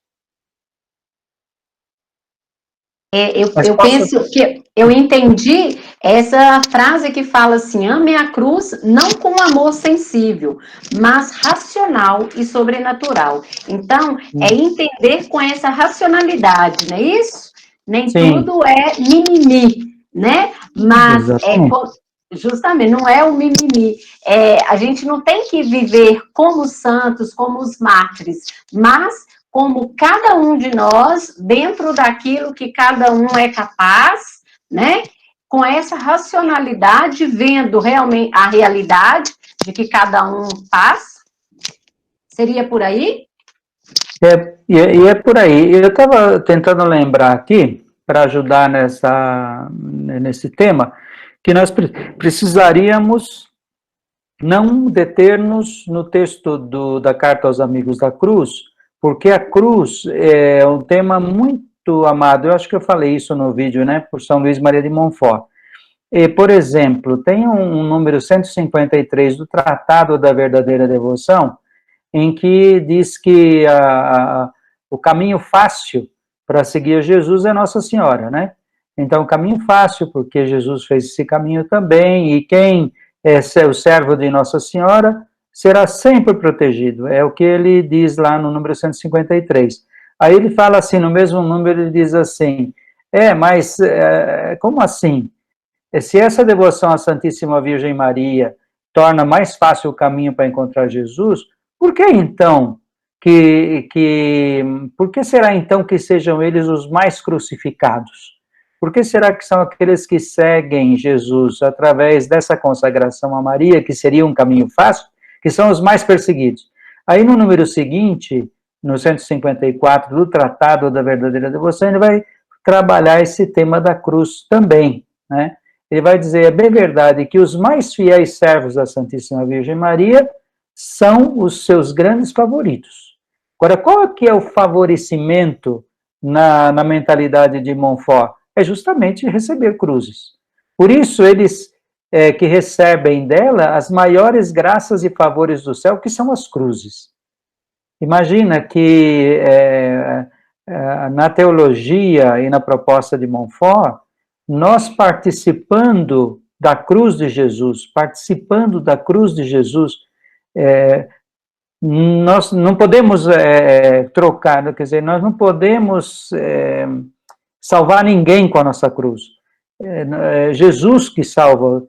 S2: Eu penso que eu entendi essa frase que fala assim, ame a cruz não com amor sensível, mas racional e sobrenatural. Então, é entender com essa racionalidade, não é isso? Nem
S5: Sim.
S2: tudo é mimimi, né? Mas justamente, não é o mimimi. A gente não tem que viver como os santos, como os mártires, mas como cada um de nós, dentro daquilo que cada um é capaz, né? Com essa racionalidade, vendo realmente a realidade de que cada um faz. Seria por aí?
S5: É por aí. Eu estava tentando lembrar aqui, para ajudar nesse tema, que nós precisaríamos não deter-nos no texto da Carta aos Amigos da Cruz, porque a cruz é um tema muito amado. Eu acho que eu falei isso no vídeo, né, por São Luís Maria de Montfort. Por exemplo, tem um número 153 do Tratado da Verdadeira Devoção, em que diz que o caminho fácil para seguir Jesus é Nossa Senhora, né? Então, o caminho fácil, porque Jesus fez esse caminho também, e quem é o servo de Nossa Senhora será sempre protegido. É o que ele diz lá no número 153. Aí ele fala assim, no mesmo número, ele diz assim, mas como assim? Se essa devoção à Santíssima Virgem Maria torna mais fácil o caminho para encontrar Jesus, por que então por que será então que sejam eles os mais crucificados? Por que será que são aqueles que seguem Jesus através dessa consagração a Maria, que seria um caminho fácil, que são os mais perseguidos? Aí no número seguinte, no 154 do Tratado da Verdadeira Devoção, ele vai trabalhar esse tema da cruz também, né? Ele vai dizer, é bem verdade que os mais fiéis servos da Santíssima Virgem Maria são os seus grandes favoritos. Agora, qual é que é o favorecimento na mentalidade de Montfort? É justamente receber cruzes. Por isso, eles que recebem dela as maiores graças e favores do céu, que são as cruzes. Imagina que na teologia e na proposta de Montfort, nós participando da cruz de Jesus, nós não podemos trocar, quer dizer, nós não podemos salvar ninguém com a nossa cruz. É Jesus que salva,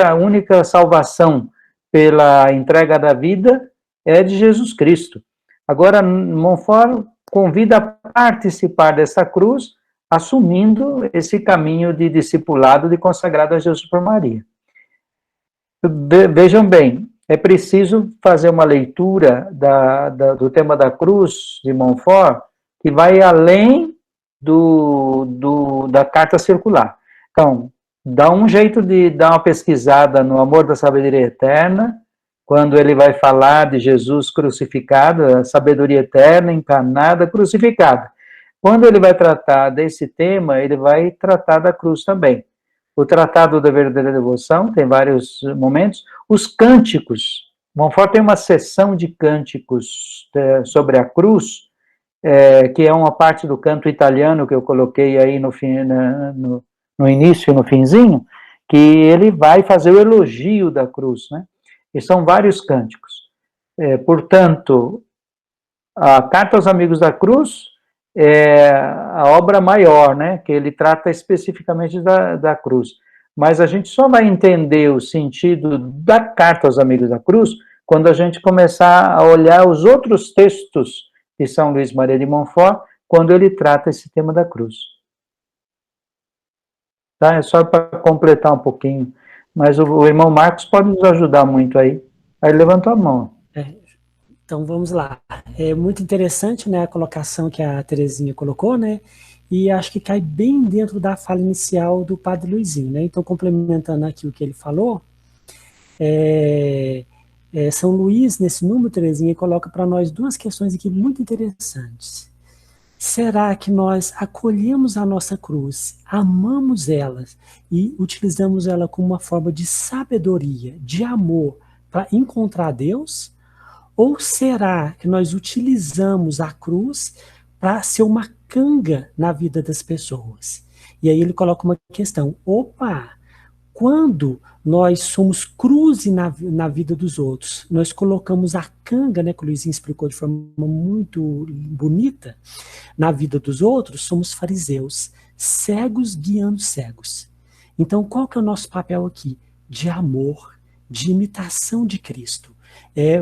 S5: a única salvação pela entrega da vida é de Jesus Cristo. Agora, Montfort convida a participar dessa cruz, assumindo esse caminho de discipulado, de consagrado a Jesus por Maria. Vejam bem, é preciso fazer uma leitura do tema da cruz de Montfort, que vai além da carta circular. Então, dá um jeito de dar uma pesquisada no Amor da Sabedoria Eterna, quando ele vai falar de Jesus crucificado, a sabedoria eterna, encarnada, crucificada. Quando ele vai tratar desse tema, ele vai tratar da cruz também. O Tratado da Verdadeira Devoção tem vários momentos. Os cânticos, Montfort tem uma seção de cânticos sobre a cruz, que é uma parte do canto italiano que eu coloquei aí no início e no finzinho, que ele vai fazer o elogio da cruz, né? E são vários cânticos. Portanto, a Carta aos Amigos da Cruz é a obra maior, né? Que ele trata especificamente da cruz. Mas a gente só vai entender o sentido da Carta aos Amigos da Cruz quando a gente começar a olhar os outros textos de São Luís Maria de Montfort, quando ele trata esse tema da cruz. Tá? É só para completar um pouquinho. Mas o irmão Marcos pode nos ajudar muito aí. Aí levantou a mão.
S10: Então vamos lá. É muito interessante, né, a colocação que a Terezinha colocou, né? E acho que cai bem dentro da fala inicial do Padre Luizinho, né? Então, complementando aqui o que ele falou, São Luís, nesse número, Terezinha, coloca para nós duas questões aqui muito interessantes. Será que nós acolhemos a nossa cruz, amamos ela e utilizamos ela como uma forma de sabedoria, de amor, para encontrar Deus? Ou será que nós utilizamos a cruz para ser uma canga na vida das pessoas? E aí ele coloca uma questão. Quando nós somos cruz na vida dos outros, nós colocamos a canga, né, que o Luizinho explicou de forma muito bonita, na vida dos outros, somos fariseus, cegos guiando cegos. Então, qual que é o nosso papel aqui? De amor, de imitação de Cristo.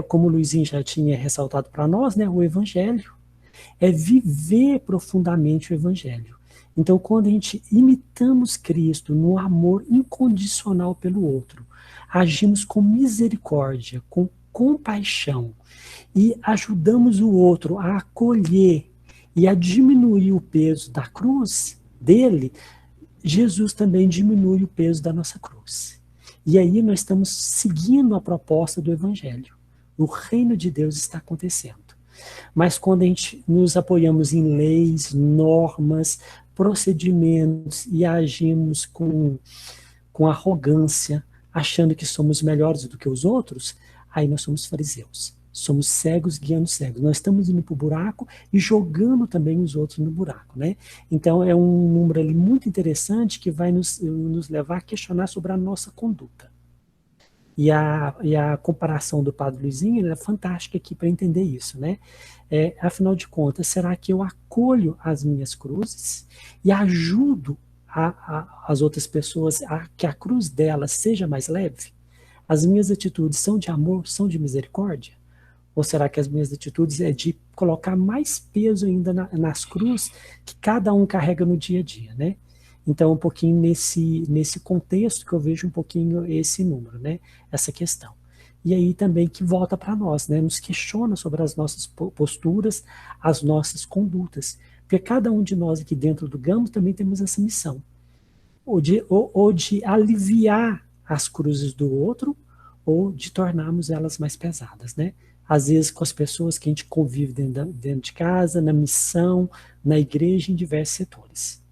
S10: Como o Luizinho já tinha ressaltado para nós, né, o Evangelho. É viver profundamente o Evangelho. Então, quando a gente imitamos Cristo no amor incondicional pelo outro, agimos com misericórdia, com compaixão, e ajudamos o outro a acolher e a diminuir o peso da cruz dele, Jesus também diminui o peso da nossa cruz. E aí nós estamos seguindo a proposta do Evangelho. O reino de Deus está acontecendo. Mas quando a gente nos apoiamos em leis, normas, procedimentos e agimos com arrogância, achando que somos melhores do que os outros, aí nós somos fariseus. Somos cegos guiando cegos. Nós estamos indo para o buraco e jogando também os outros no buraco, né? Então é um número ali muito interessante que vai nos levar a questionar sobre a nossa conduta. E a comparação do Padre Luizinho é fantástica aqui para entender isso, né? Afinal de contas, será que eu acolho as minhas cruzes e ajudo as outras pessoas a que a cruz delas seja mais leve? As minhas atitudes são de amor, são de misericórdia? Ou será que as minhas atitudes é de colocar mais peso ainda nas cruzes que cada um carrega no dia a dia, né? Então, um pouquinho nesse contexto que eu vejo um pouquinho esse número, né? Essa questão. E aí também que volta para nós, né? Nos questiona sobre as nossas posturas, as nossas condutas. Porque cada um de nós aqui dentro do Gamos também temos essa missão. Ou de aliviar as cruzes do outro, ou de tornarmos elas mais pesadas, né? Às vezes com as pessoas que a gente convive dentro de casa, na missão, na igreja, em diversos setores.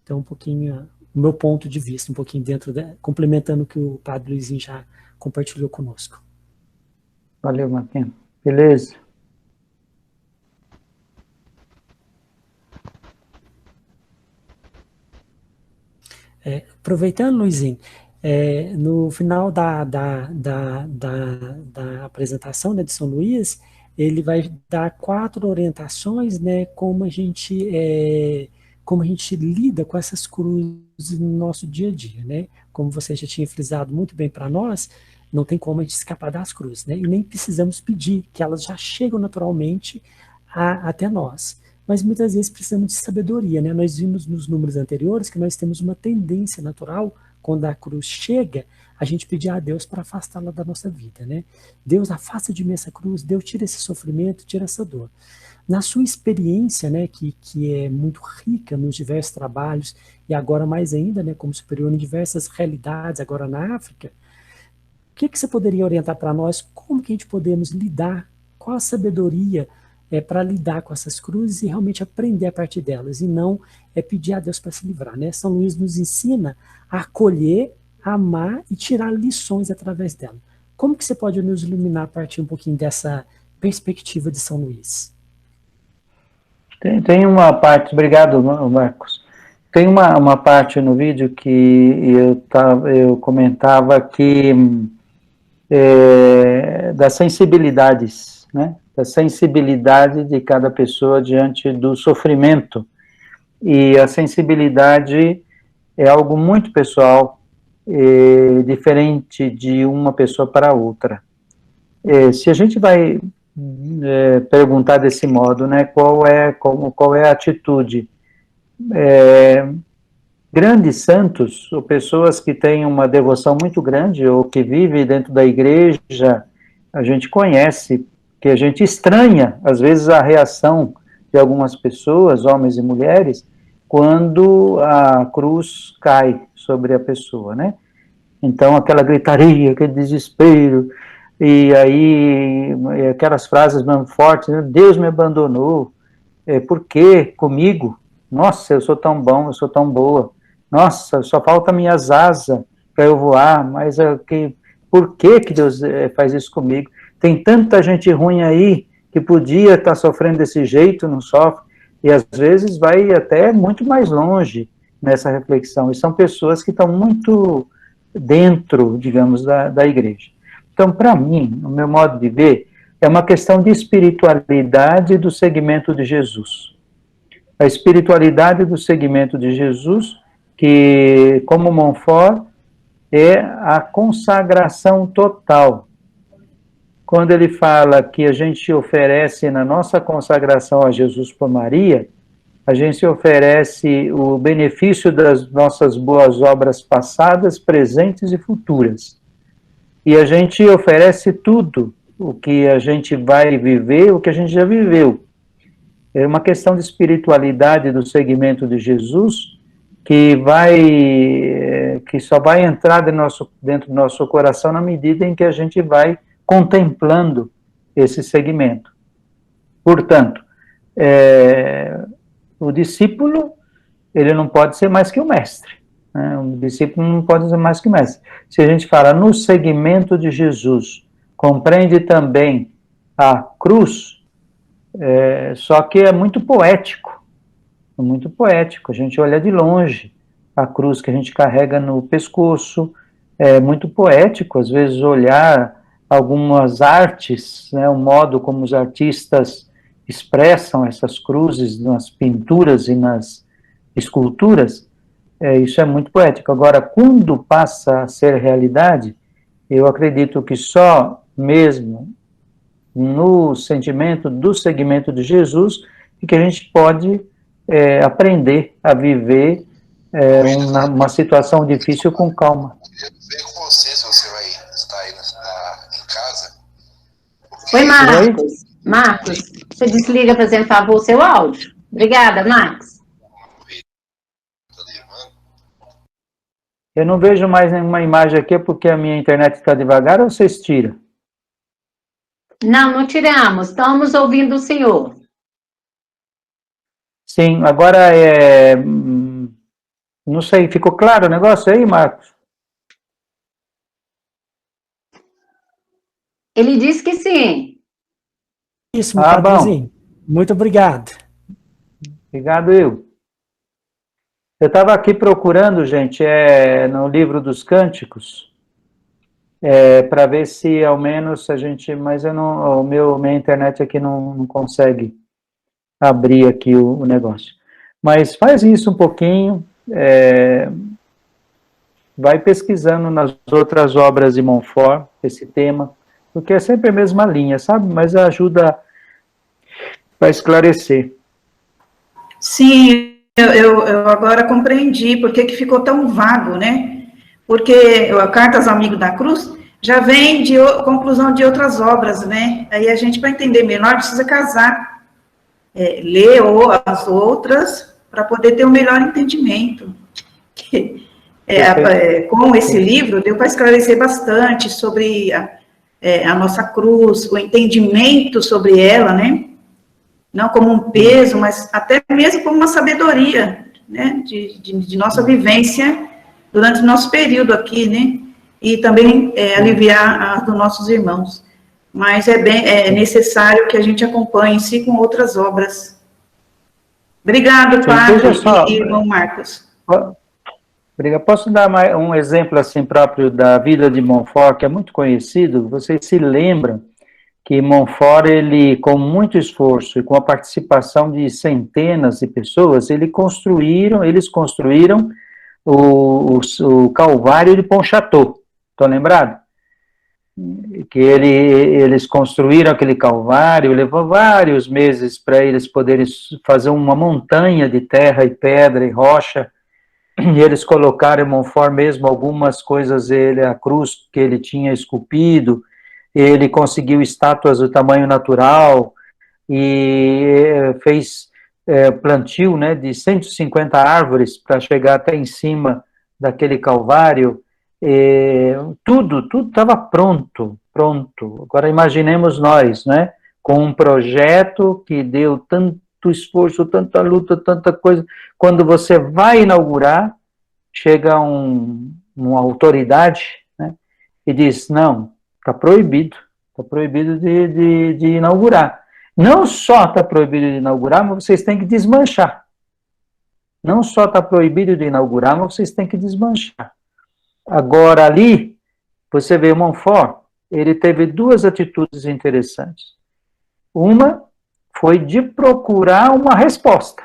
S10: Então, um pouquinho o meu ponto de vista, um pouquinho complementando o que o Padre Luizinho já compartilhou conosco.
S5: Valeu, Marquinhos. Beleza.
S10: Aproveitando, Luizinho, no final da apresentação, né, de São Luís, ele vai dar 4 orientações, né, como a gente lida com essas cruzes no nosso dia a dia, né? Como você já tinha frisado muito bem para nós, não tem como a gente escapar das cruzes, né? E nem precisamos pedir, que elas já chegam naturalmente até nós. Mas muitas vezes precisamos de sabedoria, né? Nós vimos nos números anteriores que nós temos uma tendência natural, quando a cruz chega, a gente pedir a Deus para afastá-la da nossa vida, né? Deus, afasta de mim essa cruz, Deus, tira esse sofrimento, tira essa dor. Na sua experiência, né, que é muito rica nos diversos trabalhos, e agora mais ainda, né, como superior em diversas realidades, agora na África, o que você poderia orientar para nós? Como que a gente podemos lidar? Qual a sabedoria para lidar com essas cruzes e realmente aprender a partir delas, e não pedir a Deus para se livrar, né? São Luís nos ensina a acolher, amar e tirar lições através dela. Como que você pode nos iluminar a partir um pouquinho dessa perspectiva de São Luís?
S5: Tem uma parte, obrigado, Marcos. Tem uma parte no vídeo que eu comentava que das sensibilidades, né? Da sensibilidade de cada pessoa diante do sofrimento. E a sensibilidade é algo muito pessoal, diferente de uma pessoa para outra. Se a gente vai perguntar desse modo, né, qual é a atitude? Grandes santos, ou pessoas que têm uma devoção muito grande, ou que vivem dentro da igreja, a gente conhece, que a gente estranha, às vezes, a reação de algumas pessoas, homens e mulheres, quando a cruz cai sobre a pessoa, né? Então, aquela gritaria, aquele desespero, e aí aquelas frases mesmo fortes, Deus me abandonou, por quê? Comigo? Nossa, eu sou tão bom, eu sou tão boa, nossa, só falta minhas asas para eu voar, mas por que Deus faz isso comigo? Tem tanta gente ruim aí que podia estar sofrendo desse jeito, não sofre, e às vezes vai até muito mais longe nessa reflexão, e são pessoas que estão muito dentro, digamos, da igreja. Então, para mim, no meu modo de ver, é uma questão de espiritualidade do segmento de Jesus. A espiritualidade do segmento de Jesus, que, como Montfort, é a consagração total. Quando ele fala que a gente oferece na nossa consagração a Jesus por Maria, a gente oferece o benefício das nossas boas obras passadas, presentes e futuras. E a gente oferece tudo o que a gente vai viver, o que a gente já viveu. É uma questão de espiritualidade do segmento de Jesus que só vai entrar dentro do nosso coração na medida em que a gente vai contemplando esse segmento. Portanto, o discípulo, ele não pode ser mais que o mestre. Né? O discípulo não pode ser mais que o mestre. Se a gente fala no segmento de Jesus, compreende também a cruz, só que é muito poético. É muito poético. A gente olha de longe a cruz que a gente carrega no pescoço, é muito poético, às vezes, olhar algumas artes, né, o modo como os artistas expressam essas cruzes nas pinturas e nas esculturas, isso é muito poético. Agora, quando passa a ser realidade, eu acredito que só mesmo no sentimento do seguimento de Jesus que a gente pode aprender a viver uma situação difícil com calma.
S11: Ver com você se você vai estar aí em casa.
S2: Oi, Marcos. Marcos, você desliga, fazendo favor, o seu áudio. Obrigada, Marcos.
S5: Eu não vejo mais nenhuma imagem aqui, porque a minha internet está devagar, ou vocês tiram?
S2: Não, não tiramos. Estamos ouvindo o senhor.
S5: Sim, agora não sei, ficou claro o negócio aí, Marcos?
S2: Ele disse que sim.
S10: Isso, padrezinho. Muito obrigado.
S5: Obrigado, eu. Eu estava aqui procurando, gente, no livro dos Cânticos, para ver se ao menos a gente, mas eu não, minha internet aqui não consegue abrir aqui o negócio. Mas faz isso um pouquinho, vai pesquisando nas outras obras de Montfort, esse tema, porque é sempre a mesma linha, sabe? Mas ajuda a esclarecer.
S9: Sim, eu agora compreendi por que ficou tão vago, né? Porque a Cartas ao Amigo da Cruz já vem de conclusão de outras obras, né? Aí a gente, para entender melhor, precisa casar, ler as outras, para poder ter um melhor entendimento. Com esse livro, deu para esclarecer bastante sobre a nossa cruz, o entendimento sobre ela, né? Não como um peso, mas até mesmo como uma sabedoria, né, de nossa vivência durante o nosso período aqui, né, e também aliviar a dos nossos irmãos. Mas é necessário que a gente acompanhe-se com outras obras. Obrigado, padre e irmão Marcos.
S5: Obrigado. Posso dar um exemplo assim próprio da vida de Montfort, que é muito conhecido? Vocês se lembram que Montfort, ele, com muito esforço e com a participação de centenas de pessoas, eles construíram o Calvário de Pontchâteau. Estão lembrados? Que eles construíram aquele Calvário, levou vários meses para eles poderem fazer uma montanha de terra e pedra e rocha, e eles colocaram em Montfort mesmo algumas coisas, a cruz que ele tinha esculpido, ele conseguiu estátuas do tamanho natural e fez plantio, né, de 150 árvores para chegar até em cima daquele Calvário. Tudo estava pronto. Agora imaginemos nós, né, com um projeto que deu tanto esforço, tanta luta, tanta coisa. Quando você vai inaugurar, chega uma autoridade, né, e diz, não, está proibido de inaugurar. Não só está proibido de inaugurar, mas vocês têm que desmanchar. Não só está proibido de inaugurar, mas vocês têm que desmanchar. Agora, ali, você vê o Montfort, ele teve duas atitudes interessantes. Uma foi de procurar uma resposta.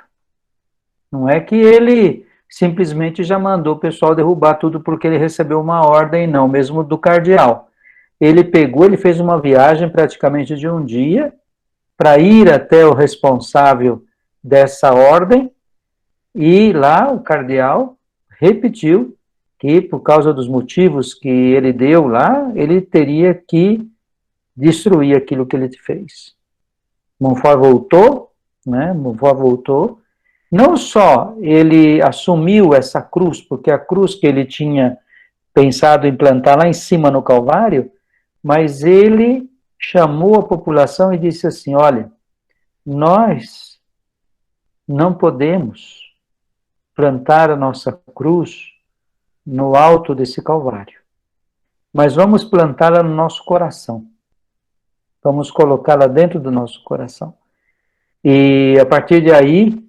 S5: Não é que ele simplesmente já mandou o pessoal derrubar tudo porque ele recebeu uma ordem, não, mesmo do cardeal. Ele fez uma viagem praticamente de um dia para ir até o responsável dessa ordem, e lá o cardeal repetiu que, por causa dos motivos que ele deu lá, ele teria que destruir aquilo que ele fez. Montfort voltou, né? Não só ele assumiu essa cruz, porque a cruz que ele tinha pensado em plantar lá em cima no Calvário, mas ele chamou a população e disse assim, olha, nós não podemos plantar a nossa cruz no alto desse Calvário, mas vamos plantá-la no nosso coração. Vamos colocá-la dentro do nosso coração. E a partir de aí,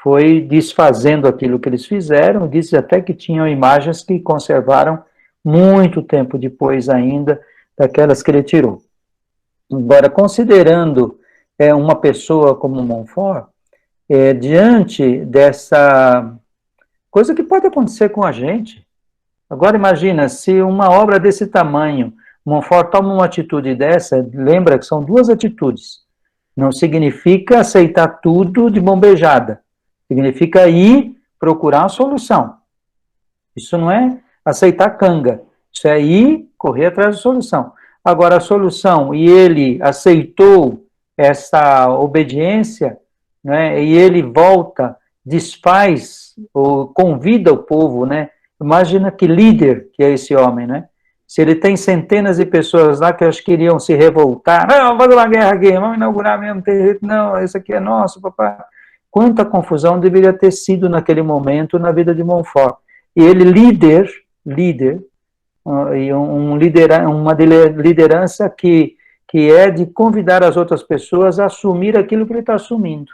S5: foi desfazendo aquilo que eles fizeram, disse até que tinham imagens que conservaram muito tempo depois ainda daquelas que ele tirou. Agora, considerando uma pessoa como Montfort, diante dessa coisa que pode acontecer com a gente. Agora imagina, se uma obra desse tamanho, Montfort toma uma atitude dessa, lembra que são duas atitudes. Não significa aceitar tudo de mão beijada. Significa ir procurar a solução. Isso não é aceitar canga. Isso é ir correr atrás da solução. Agora, a solução, e ele aceitou essa obediência, né, e ele volta, desfaz, ou convida o povo, né? Imagina que líder que é esse homem, né? Se ele tem centenas de pessoas lá que queriam se revoltar, não, vamos fazer uma guerra aqui, vamos inaugurar mesmo, não, esse aqui é nosso, papai. Quanta confusão deveria ter sido naquele momento na vida de Montfort. E ele, líder, e uma liderança que é de convidar as outras pessoas a assumir aquilo que ele está assumindo.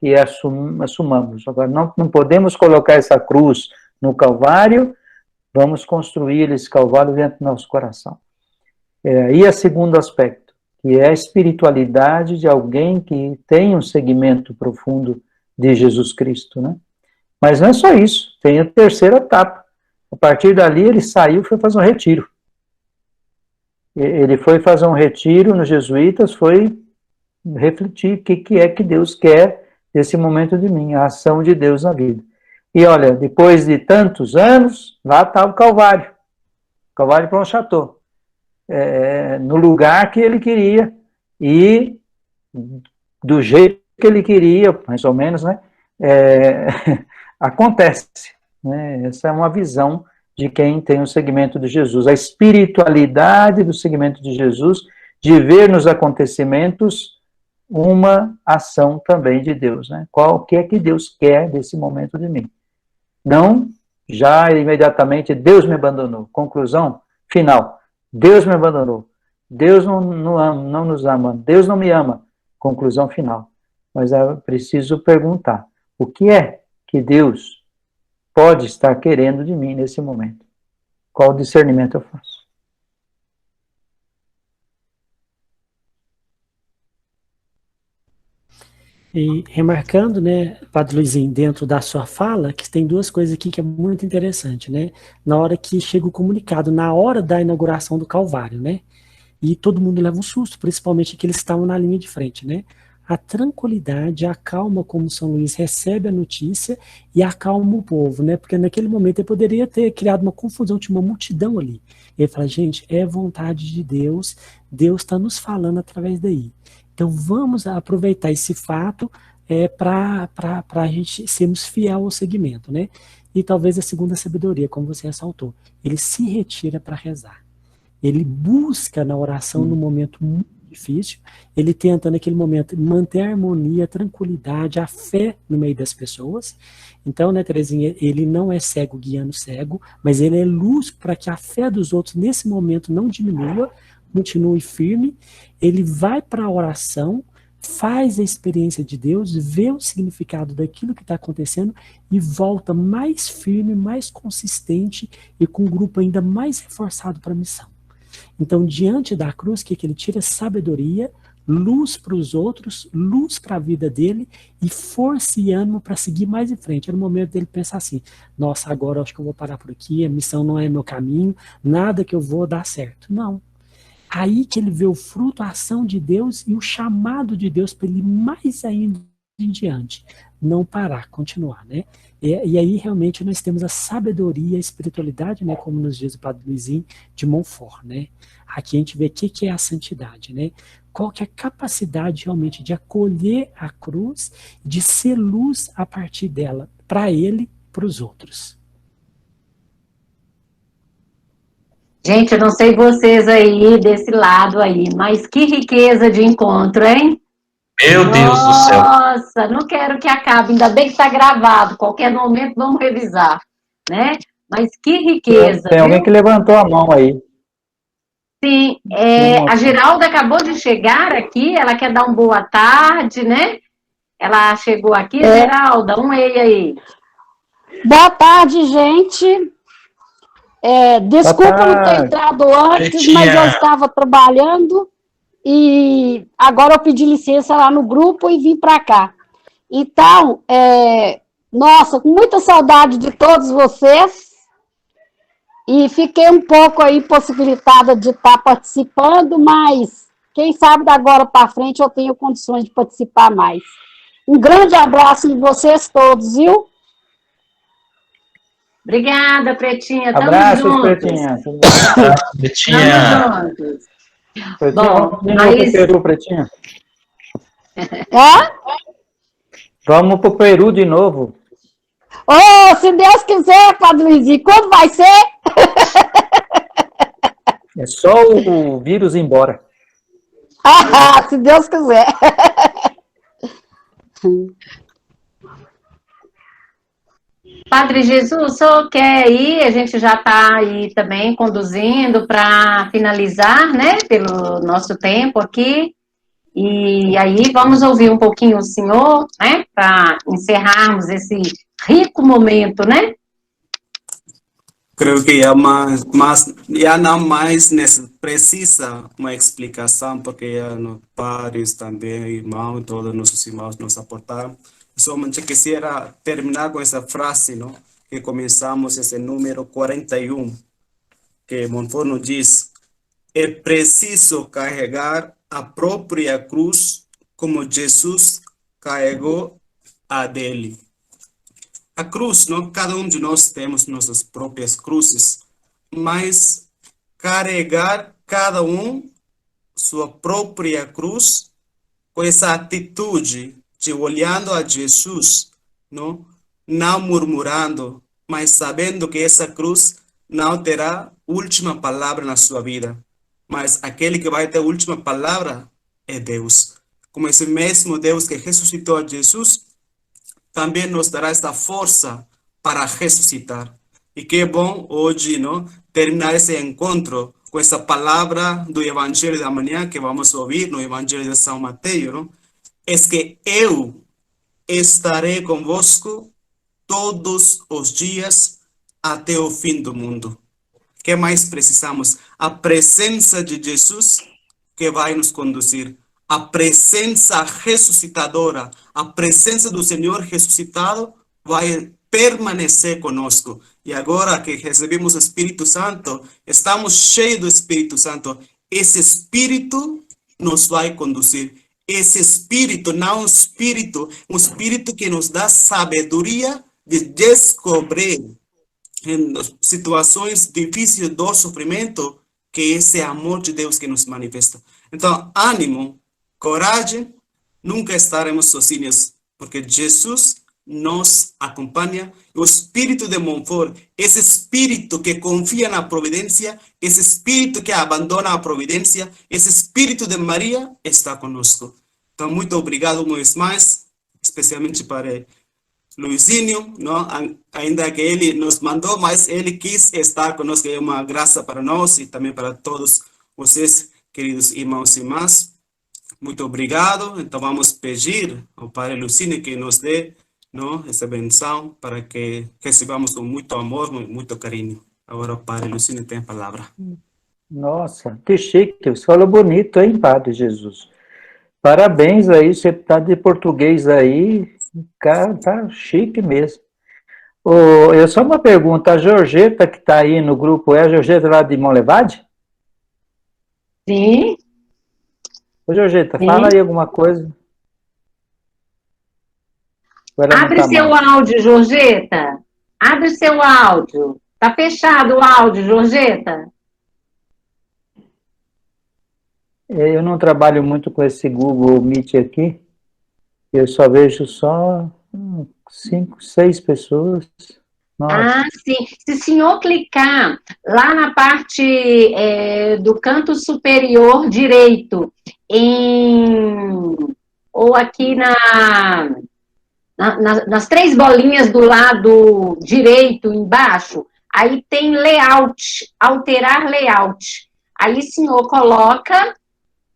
S5: E assumamos. Agora, não podemos colocar essa cruz no Calvário, vamos construir esse Calvário dentro do nosso coração. E o segundo aspecto, que é a espiritualidade de alguém que tem um segmento profundo de Jesus Cristo, né? Mas não é só isso, tem a terceira etapa. A partir dali, ele saiu e foi fazer um retiro. Ele foi fazer um retiro nos jesuítas, foi refletir o que é que Deus quer desse momento de mim, a ação de Deus na vida. E olha, depois de tantos anos, lá está o Calvário Pontchâteau, no lugar que ele queria e do jeito que ele queria, mais ou menos, né? Acontece, né? Essa é uma visão de quem tem o segmento de Jesus, a espiritualidade do segmento de Jesus, de ver nos acontecimentos uma ação também de Deus, né? Qual que é que Deus quer desse momento de mim? Não já imediatamente Deus me abandonou. Conclusão final: Deus me abandonou. Deus não nos ama. Deus não me ama. Conclusão final. Mas é preciso perguntar: o que é que Deus pode estar querendo de mim nesse momento? Qual discernimento eu faço?
S10: E remarcando, né, Padre Luizinho, dentro da sua fala, que tem duas coisas aqui que é muito interessante, né? Na hora que chega o comunicado, na hora da inauguração do Calvário, né? E todo mundo leva um susto, principalmente que eles estavam na linha de frente, né? A tranquilidade, a calma como São Luís recebe a notícia e acalma o povo, né? Porque naquele momento ele poderia ter criado uma confusão, tinha uma multidão ali. Ele fala, gente, é vontade de Deus, Deus está nos falando através daí. Então vamos aproveitar esse fato para a gente sermos fiel ao segmento, né? E talvez a segunda sabedoria, como você ressaltou, ele se retira para rezar. Ele busca na oração no momento muito difícil, ele tenta naquele momento manter a harmonia, a tranquilidade, a fé no meio das pessoas. Então, né, Terezinha, ele não é cego guiando cego, mas ele é luz para que a fé dos outros nesse momento não diminua, continue firme. Ele vai para a oração, faz a experiência de Deus, vê o significado daquilo que está acontecendo e volta mais firme, mais consistente e com um grupo ainda mais reforçado para a missão. Então, diante da cruz, o que ele tira? Sabedoria, luz para os outros, luz para a vida dele e força e ânimo para seguir mais em frente. Era o momento dele pensar assim, nossa, agora eu acho que eu vou parar por aqui, a missão não é meu caminho, nada que eu vou dar certo. Não. Aí que ele vê o fruto, a ação de Deus e o chamado de Deus para ele mais ainda em diante. Não parar, continuar, né? E aí realmente nós temos a sabedoria, a espiritualidade, né? Como nos diz o Padre Luizinho de Montfort, né? Aqui a gente vê o que é a santidade, né? Qual que é a capacidade realmente de acolher a cruz, de ser luz a partir dela, para ele, para os outros.
S2: Gente, eu não sei vocês aí, desse lado aí, mas que riqueza de encontro, hein?
S7: Meu Deus do céu.
S2: Nossa, não quero que acabe, ainda bem que está gravado, qualquer momento vamos revisar, né? Mas que riqueza,
S5: Tem alguém que levantou a mão aí.
S2: Sim, a Geralda acabou de chegar aqui, ela quer dar uma boa tarde, né? Ela chegou aqui, Geralda, um ei aí.
S12: Boa tarde, gente. Desculpa não ter entrado antes, mas eu estava trabalhando e agora eu pedi licença lá no grupo e vim para cá. Então, nossa, com muita saudade de todos vocês e fiquei um pouco aí possibilitada de estar participando, mas quem sabe da agora para frente eu tenho condições de participar mais. Um grande abraço em vocês todos, viu?
S2: Obrigada, Pretinha. Tamo
S5: Abraços,
S2: juntos.
S5: Pretinha.
S7: Pretinha.
S2: Tamo juntos.
S5: Pretinha,
S2: Bom,
S5: vamos de novo pro Peru, Pretinha. Vamos pro Peru de novo.
S12: Oh, se Deus quiser, Padre Luizinho, quando vai ser?
S5: É só o vírus ir embora.
S12: Se Deus quiser.
S2: Padre Jesus, só quer ir? A gente já está aí também conduzindo para finalizar, né? Pelo nosso tempo aqui. E aí vamos ouvir um pouquinho o senhor, né? Para encerrarmos esse rico momento, né?
S1: Creio que já não mais precisa uma explicação, porque já nos pares também, irmãos, todos nossos irmãos nos aportaram. Somente quisiera terminar com essa frase, ¿no? Que começamos esse número 41, que Montfort nos diz: é preciso carregar a própria cruz como Jesus carregou a dele. A cruz, não? Cada um de nós temos nossas próprias cruzes, mas carregar cada um sua própria cruz com essa atitude de olhando a Jesus, não murmurando, mas sabendo que essa cruz não terá última palavra na sua vida, mas aquele que vai ter a última palavra é Deus. Como esse mesmo Deus que ressuscitou a Jesus, também nos dará esta força para ressuscitar. E que bom hoje, não, terminar esse encontro com essa palavra do Evangelho da manhã que vamos ouvir no Evangelho de São Mateus, não? É que eu estarei convosco todos os dias até o fim do mundo. O que mais precisamos? A presença de Jesus que vai nos conduzir. A presença ressuscitadora, a presença do Senhor ressuscitado vai permanecer conosco. E agora que recebemos o Espírito Santo, estamos cheios do Espírito Santo. Esse Espírito nos vai conduzir. Esse Espírito, não um Espírito que nos dá sabedoria de descobrir em situações difíceis do sofrimento que esse é amor de Deus que nos manifesta. Então, ânimo, coragem, nunca estaremos sozinhos, porque Jesus nos acompanha. O espírito de Montfort, esse espírito que confia na providência, esse espírito que abandona a providência, esse espírito de Maria está conosco. Então, muito obrigado uma vez mais, especialmente para Luizinho, não? Ainda que ele nos mandou, mas ele quis estar conosco, é uma graça para nós e também para todos vocês, queridos irmãos e irmãs. Muito obrigado. Então vamos pedir ao Padre Luizinho que nos dê, não, essa benção para que recebamos com muito amor, muito carinho. Agora o Padre Luizinho tem a palavra.
S5: Nossa, que chique, você falou bonito, hein, Padre Jesus? Parabéns aí, você tá de português aí, cara, tá chique mesmo. Eu só uma pergunta, a Georgeta que está aí no grupo, é a Georgeta lá de Monlevade?
S2: Sim.
S5: Ô, Georgeta,
S2: Sim.
S5: fala aí alguma coisa.
S2: Abre seu áudio, Georgeta. Abre seu áudio. Tá fechado o áudio, Georgeta.
S5: Eu não trabalho muito com esse Google Meet aqui. Eu só vejo só 5, 6 pessoas. Nossa.
S2: Ah, sim. Se o senhor clicar lá na parte do canto superior direito, ou aqui nas 3 bolinhas do lado direito embaixo, aí tem layout, alterar layout. Aí o senhor coloca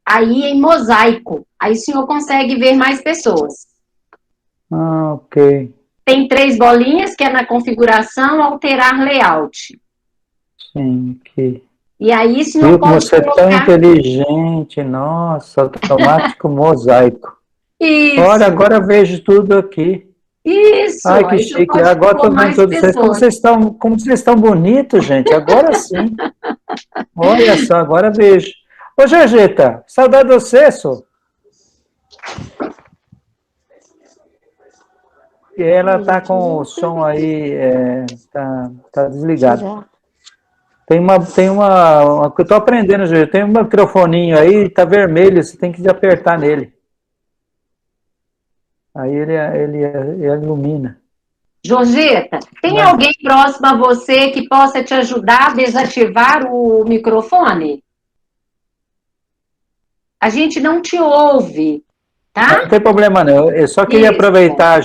S2: aí em mosaico. Aí o senhor consegue ver mais pessoas.
S5: Ah, ok.
S2: Tem 3 bolinhas, que é na configuração, alterar layout.
S5: Sim, que...
S2: E aí, se
S5: Viu
S2: não
S5: como
S2: pode
S5: você é tão
S2: colocar...
S5: inteligente, nossa, automático mosaico. Olha,
S2: Isso,
S5: agora eu vejo tudo aqui.
S2: isso.
S5: Ai, que
S2: Aí você
S5: chique.
S2: pode
S5: Agora
S2: pôr
S5: estou vendo
S2: mais
S5: todos vocês.
S2: pessoas.
S5: Como vocês estão bonitos, gente. Agora sim. Olha só, agora vejo. Ô, Georgeta, saudade de você, só. E ela está com o som aí, tá desligado. Tem uma que eu estou aprendendo, Georgeta. Tem um microfoninho aí, tá vermelho, você tem que apertar nele. Aí ele ilumina.
S2: Georgeta, tem alguém próximo a você que possa te ajudar a desativar o microfone? A gente não te ouve, tá?
S5: Não tem problema não, eu só queria aproveitar,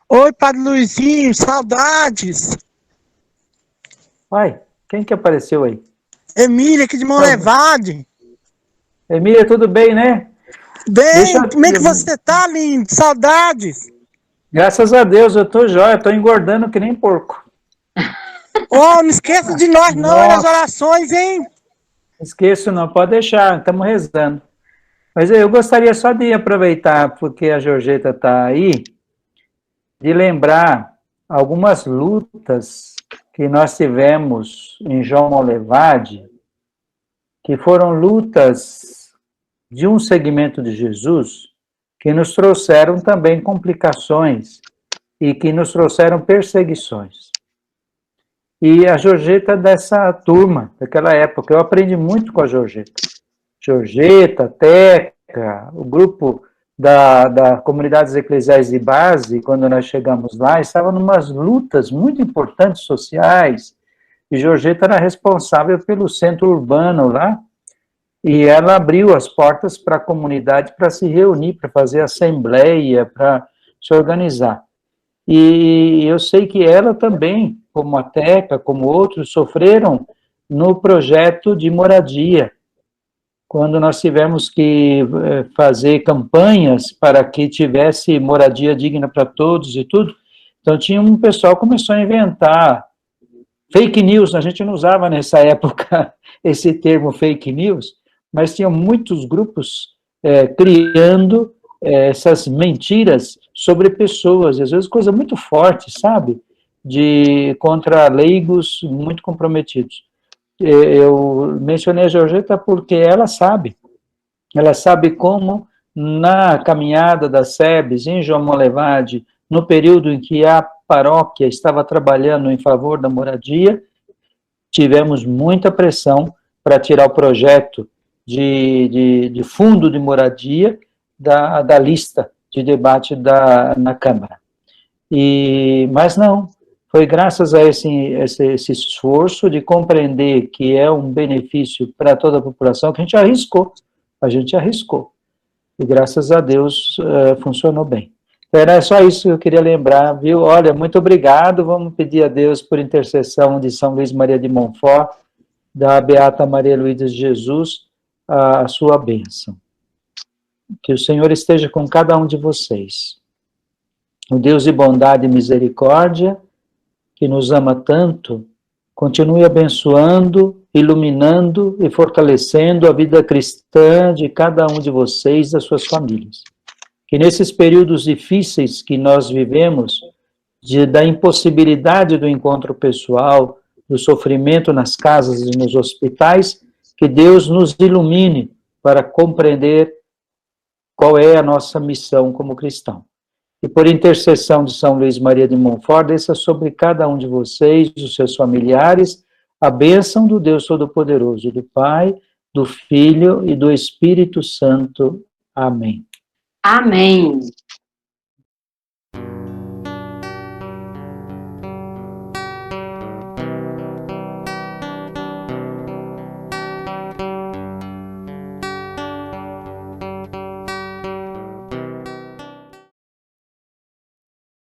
S13: Oi, Padre Luizinho, saudades.
S5: Uai, quem que apareceu aí?
S13: Emília, aqui de Monlevade.
S5: Emília, tudo bem, né?
S13: Bem, como é que você tá, lindo? Saudades.
S5: Graças a Deus, eu tô jóia, tô engordando que nem porco.
S13: Oh, não esqueça de nós não, nas orações, hein?
S5: Esqueço não, pode deixar, estamos rezando. Mas eu gostaria só de aproveitar, porque a Georgeta está aí, de lembrar algumas lutas que nós tivemos em João Monlevade, que foram lutas de um segmento de Jesus, que nos trouxeram também complicações e que nos trouxeram perseguições. E a Georgeta dessa turma, daquela época, eu aprendi muito com a Georgeta. Georgeta, Teca, o grupo da Comunidades Eclesiais de Base, quando nós chegamos lá, estava em umas lutas muito importantes sociais, e Georgeta era responsável pelo centro urbano lá, e ela abriu as portas para a comunidade para se reunir, para fazer assembleia, para se organizar. E eu sei que ela também, como a Teca, como outros, sofreram no projeto de moradia, quando nós tivemos que fazer campanhas para que tivesse moradia digna para todos e tudo. Então, tinha um pessoal que começou a inventar fake news, a gente não usava nessa época esse termo fake news, mas tinha muitos grupos criando essas mentiras sobre pessoas, às vezes coisa muito forte, sabe? Contra leigos muito comprometidos. Eu mencionei a Georgeta porque ela sabe como na caminhada das SEBs em João Monlevade, no período em que a paróquia estava trabalhando em favor da moradia, tivemos muita pressão para tirar o projeto de fundo de moradia da lista de debate na Câmara. Mas não, foi graças a esse esforço de compreender que é um benefício para toda a população que a gente arriscou. E graças a Deus funcionou bem. Era só isso que eu queria lembrar, viu? Olha, muito obrigado, vamos pedir a Deus por intercessão de São Luís Maria de Montfort, da Beata Maria Luísa de Jesus, a sua bênção. Que o Senhor esteja com cada um de vocês. O Deus de bondade e misericórdia, que nos ama tanto, continue abençoando, iluminando e fortalecendo a vida cristã de cada um de vocês e das suas famílias. Que nesses períodos difíceis que nós vivemos, da impossibilidade do encontro pessoal, do sofrimento nas casas e nos hospitais, que Deus nos ilumine para compreender qual é a nossa missão como cristão. E por intercessão de São Luís Maria de Montfort, desça sobre cada um de vocês, os seus familiares, a bênção do Deus Todo-Poderoso, do Pai, do Filho e do Espírito Santo. Amém.
S2: Amém.